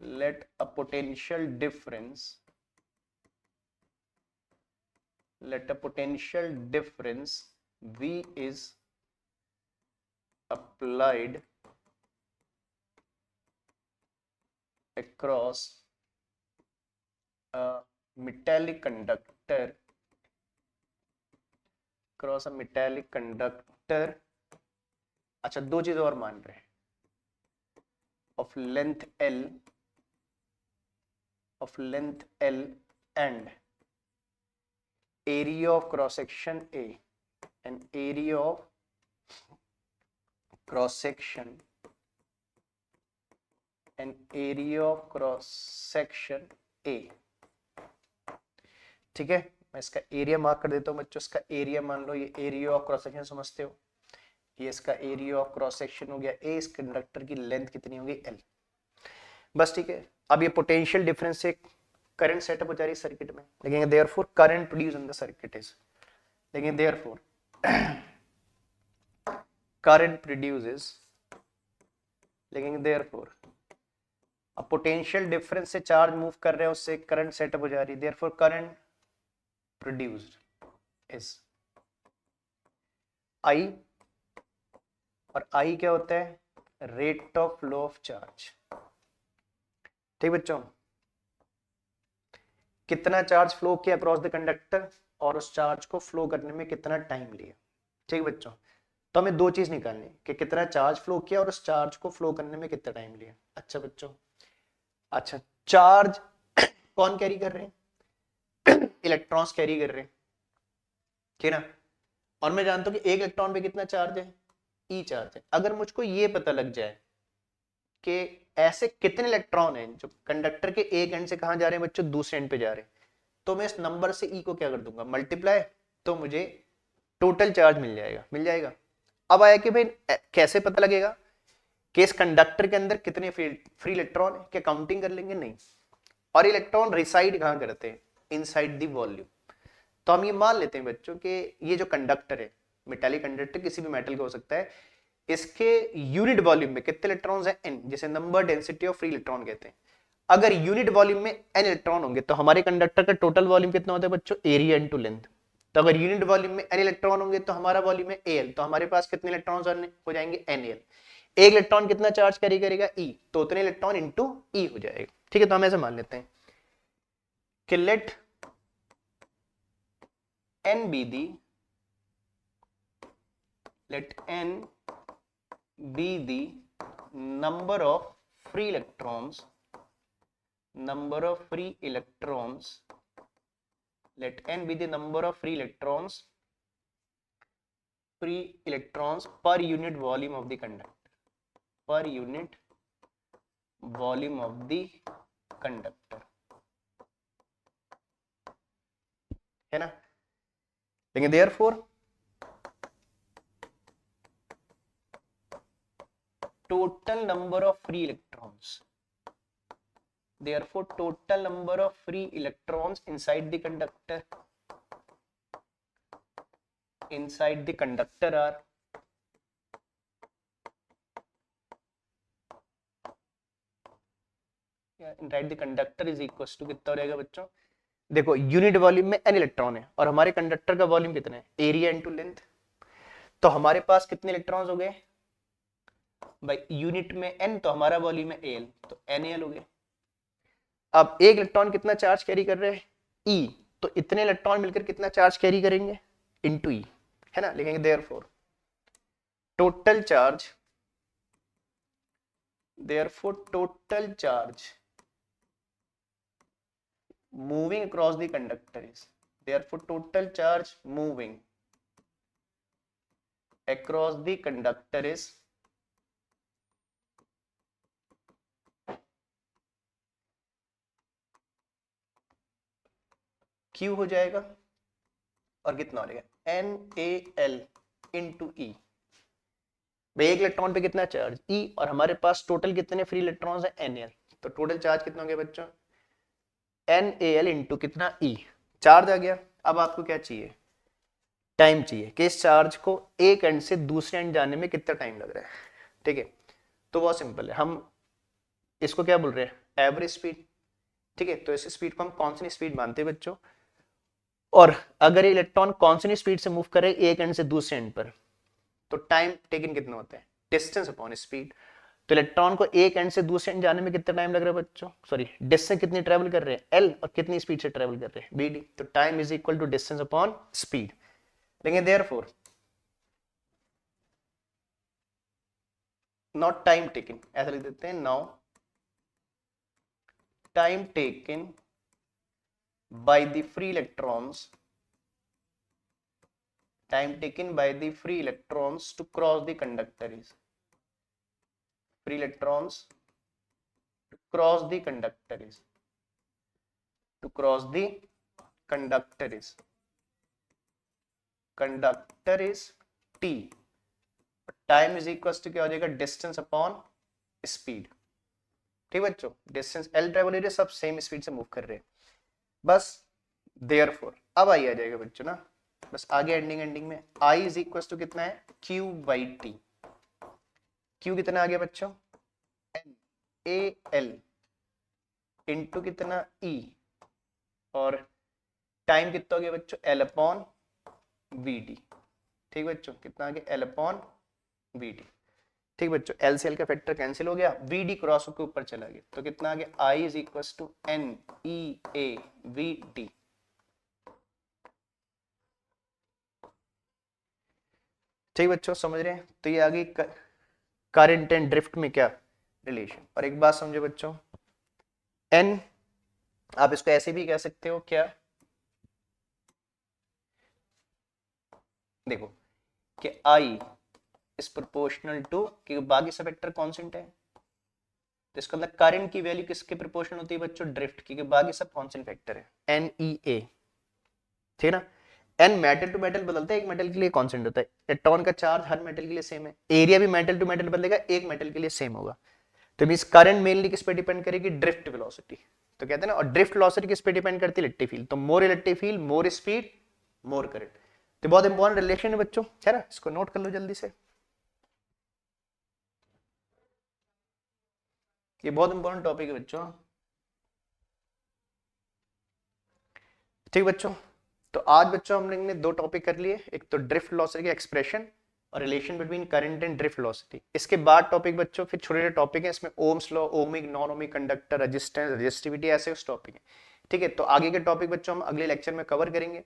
Speaker 1: let a potential difference, let a potential difference V is applied across a metallic conductor, across a metallic conductor। अच्छा दो चीज और मान रहे हैं, of length L, of length L and area of cross section A, and area of cross section, and area of cross section A, ठीक है। मैं इसका एरिया मार्क कर देता हूं बच्चों, इसका एरिया मान लो, ये एरिया ऑफ क्रॉस सेक्शन समझते हो, ये इसका एरिया ऑफ क्रॉस सेक्शन हो गया ए। इस कंडक्टर की लेंथ कितनी होगी, एल, बस, ठीक है। अब ये पोटेंशियल डिफरेंस से करंट सेटअप हो जा रही है सर्किट में, लेकिन therefore current produce in the circuit is, लेकिन देयरफॉर करंट प्रोड्यूसेस, लेकिन देयरफॉर अब पोटेंशियल डिफरेंस से चार्ज मूव कर रहे हैं, उससे करंट सेटअप हो जा रही है, therefore current produced is I. और आई क्या होता है, rate of flow of charge, ठीक बच्चों। कितना चार्ज फ्लो किया अक्रॉस द कंडक्टर, और उस चार्ज को फ्लो करने में कितना टाइम लिया, ठीक बच्चों। तो हमें दो चीज निकालनी कि कितना चार्ज फ्लो किया और उस चार्ज को फ्लो करने में कितना टाइम लिया। अच्छा बच्चों अच्छा, चार्ज कौन कैरी कर रहे हैं? इलेक्ट्रॉन्स कैरी कर रहे हैं, ठीक है ना। और मैं जानता हूं कि एक इलेक्ट्रॉन पे कितना चार्ज है, ई चार्ज है। अगर मुझको ये पता लग जाए कि ऐसे कितने इलेक्ट्रॉन हैं जो कंडक्टर के एक एंड से कहां जा रहे हैं बच्चों, दूसरे एंड पे जा रहे हैं, तो मैं इस नंबर से ई को क्या कर दूंगा, मल्टीप्लाई, तो मुझे टोटल चार्ज मिल जाएगा, मिल जाएगा। अब आया कि भाई कैसे पता लगेगा कि इस कंडक्टर के अंदर कितने फ्री इलेक्ट्रॉन है, क्या काउंटिंग कर लेंगे, नहीं। और इलेक्ट्रॉन रिसाइड कहां करते हैं, इनसाइड द वॉल्यूम। तो हम ये मान लेते हैं बच्चों कि ये जो कंडक्टर है, मेटालिक कंडक्टर किसी भी मेटल का हो सकता है, इसके यूनिट वॉल्यूम में कितने इलेक्ट्रॉन्स हैं, एन, जिसे number density of free electron कहते हैं। अगर यूनिट वॉल्यूम में एन इलेक्ट्रॉन होंगे तो हमारे कंडक्टर का टोटल वॉल्यूम कितना होता है बच्चों, एरिया इनटू लेंथ। तो अगर यूनिट वॉल्यूम में एन इलेक्ट्रॉन होंगे तो हमारा वॉल्यूम है एल, तो हमारे पास कितने इलेक्ट्रॉन हो जाएंगे, एन एल। एक इलेक्ट्रॉन कितना चार्ज कैरी करेगा, ई, तो उतने इलेक्ट्रॉन इंटू ई हो जाएगा, ठीक है। तो हम ऐसे मान लेते हैं कि late n be the let n be the number of free electrons, number of free electrons, let n be the number of free electrons per unit volume of the conductor, per unit volume of the conductor, है ना। लेकिन therefore total number of free electrons, therefore total number of free electrons inside the conductor are inside the conductor is equals to कितना हो जाएगा बच्चों, देखो unit volume में n electron है और हमारे कंडक्टर का वॉल्यूम कितना है, एरिया इनटू लेंथ। तो हमारे पास कितने इलेक्ट्रॉन्स हो गए भाई, यूनिट में n, तो हमारा वॉल्यूम है एल, तो NaL हो गया। अब एक इलेक्ट्रॉन कितना चार्ज कैरी कर रहे हैं, E, तो इतने इलेक्ट्रॉन मिलकर कितना चार्ज कैरी करेंगे, इनटू E, है ना। लिखेंगे therefore total charge, therefore total charge moving across the conductor is, therefore total charge moving across the conductor is Q हो जाएगा, और कितना हो जाएगा, NaL इंटू ई। भाई एक इलेक्ट्रॉन पे कितना चार्ज, E, और हमारे पास टोटल कितने फ्री इलेक्ट्रॉन्स हैं, NaL, तो टोटल चार्ज कितना हो गया बच्चों, NaL इंटू कितना, E। चार्ज आ गया। अब आपको क्या चाहिए, टाइम चाहिए कि इस चार्ज को एक एंड से दूसरे एंड जाने में कितना टाइम लग रहा है, ठीक है। तो बहुत सिंपल है, हम इसको क्या बोल रहे हैं, एवरेज स्पीड, ठीक है। तो इस स्पीड को हम कांस्टेंट स्पीड मानते हैं बच्चों। और अगर इलेक्ट्रॉन कांस्टेंट स्पीड से मूव करे एक एंड से दूसरे एंड पर, तो टाइम टेकन कितना होता है, डिस्टेंस अपॉन स्पीड। तो इलेक्ट्रॉन को एक एंड से दूसरे एंड जाने में कितना टाइम लग रहा है बच्चों, सॉरी डिस्टेंस कितनी ट्रेवल कर रहे हैं, एल, और कितनी स्पीड से ट्रेवल कर रहे हैं, bd। तो time is equal to distance upon speed. लेकिन देयरफॉर नॉट टाइम टेकन, ऐसा लिख देते हैं, now time taken by the free electrons, time taken by the free electrons to cross the conductor is, free electrons to cross the conductor is, to cross the conductor is t, time is equal to क्या हो जाएगा, distance upon speed, ठीक बच्चों। Distance l travel area सब same speed से move कर रहे हैं, बस। देयरफॉर अब आई आ जाएगा बच्चों ना, बस आगे एंडिंग में I इज इक्वल टू कितना है, Q बाई टी। Q कितना आ गया बच्चों, NaL इंटू कितना E, और टाइम कितना हो गया बच्चों, L अपॉन VD, ठीक बच्चों। कितना आ गया, L अपॉन VD, ठीक बच्चों। L से L का फैक्टर कैंसिल हो गया, VD क्रॉस के ऊपर चला गया, तो कितना आ गया, I is equal to NeAVD। ठीक बच्चों, समझ रहे हैं। तो ये आ गई करंट एंड ड्रिफ्ट में क्या रिलेशन। और एक बात समझो बच्चों, एन, आप इसको ऐसे भी कह सकते हो क्या, देखो कि आई इज प्रोपोर्शनल टू, क्योंकि बाकी सब वेक्टर कांस्टेंट है, तो इसका मतलब करंट की वैल्यू किसके प्रोपोर्शनल होती है बच्चों, ड्रिफ्ट, क्योंकि बाकी सब कांस्टेंट वेक्टर है, एन ई ए, ठीक है ना। एन मेटल टू मेटल बदलता है, एक मेटल के लिए कांस्टेंट होता है, इलेक्ट्रॉन का चार्ज हर मेटल के लिए सेम है, एरिया भी मेटल टू मेटल बदलेगा, एक मेटल के लिए सेम होगा, तो मींस करंट मेनली किस पे डिपेंड करेगी, ड्रिफ्ट वेलोसिटी, तो कहते हैं ना, और ड्रिफ्ट वेलोसिटी किस पे डिपेंड करती है, इलेक्ट्रिक फील्ड, तो more electric field more speed more current, तो बहुत इंपॉर्टेंट रिलेशन है बच्चों, है ना, इसको नोट कर लो जल्दी से, ये बहुत इंपॉर्टेंट टॉपिक है बच्चों। ठीक बच्चों, तो आज बच्चों हमने दो टॉपिक कर लिए, एक तो ड्रिफ्ट वेलोसिटी की एक्सप्रेशन और relation between current and drift velocity. इसके बाद टॉपिक बच्चों फिर छोटे छोटे टॉपिक है, इसमें Ohm's law, ohmic, non ohmic conductor, resistance, resistivity, ऐसे उस टॉपिक है। ठीक है, तो आगे के टॉपिक बच्चों हम अगले लेक्चर में कवर करेंगे,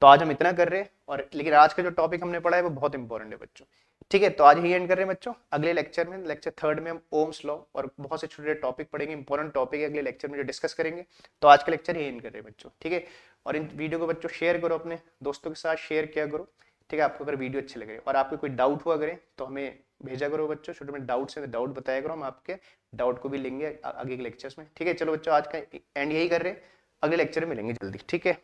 Speaker 1: तो आज हम इतना कर रहे हैं, और लेकिन आज का जो टॉपिक हमने पढ़ा है वो बहुत इंपॉर्टेंट है बच्चों। ठीक है, तो आज ही एंड कर रहे हैं बच्चों, अगले लेक्चर में, लेक्चर थर्ड में हम ओम्स लॉ और बहुत से छोटे टॉपिक पढ़ेंगे, इंपॉर्टेंट टॉपिक है, अगले लेक्चर में जो डिस्कस करेंगे। तो आज का लेक्चर ही एंड कर रहे हैं बच्चों, ठीक है। और इन वीडियो को बच्चों शेयर करो, अपने दोस्तों के साथ शेयर किया करो, ठीक है, आपको अगर वीडियो अच्छे लगे, और आपको कोई डाउट हुआ करे तो हमें भेजा करो बच्चों, छोटे मोटे डाउट्स हैं तो डाउट बताया करो, हम आपके डाउट को भी लेंगे आगे के लेक्चर्स में। ठीक है, चलो बच्चों आज का एंड यही कर रहे हैं, अगले लेक्चर में मिलेंगे जल्दी, ठीक है।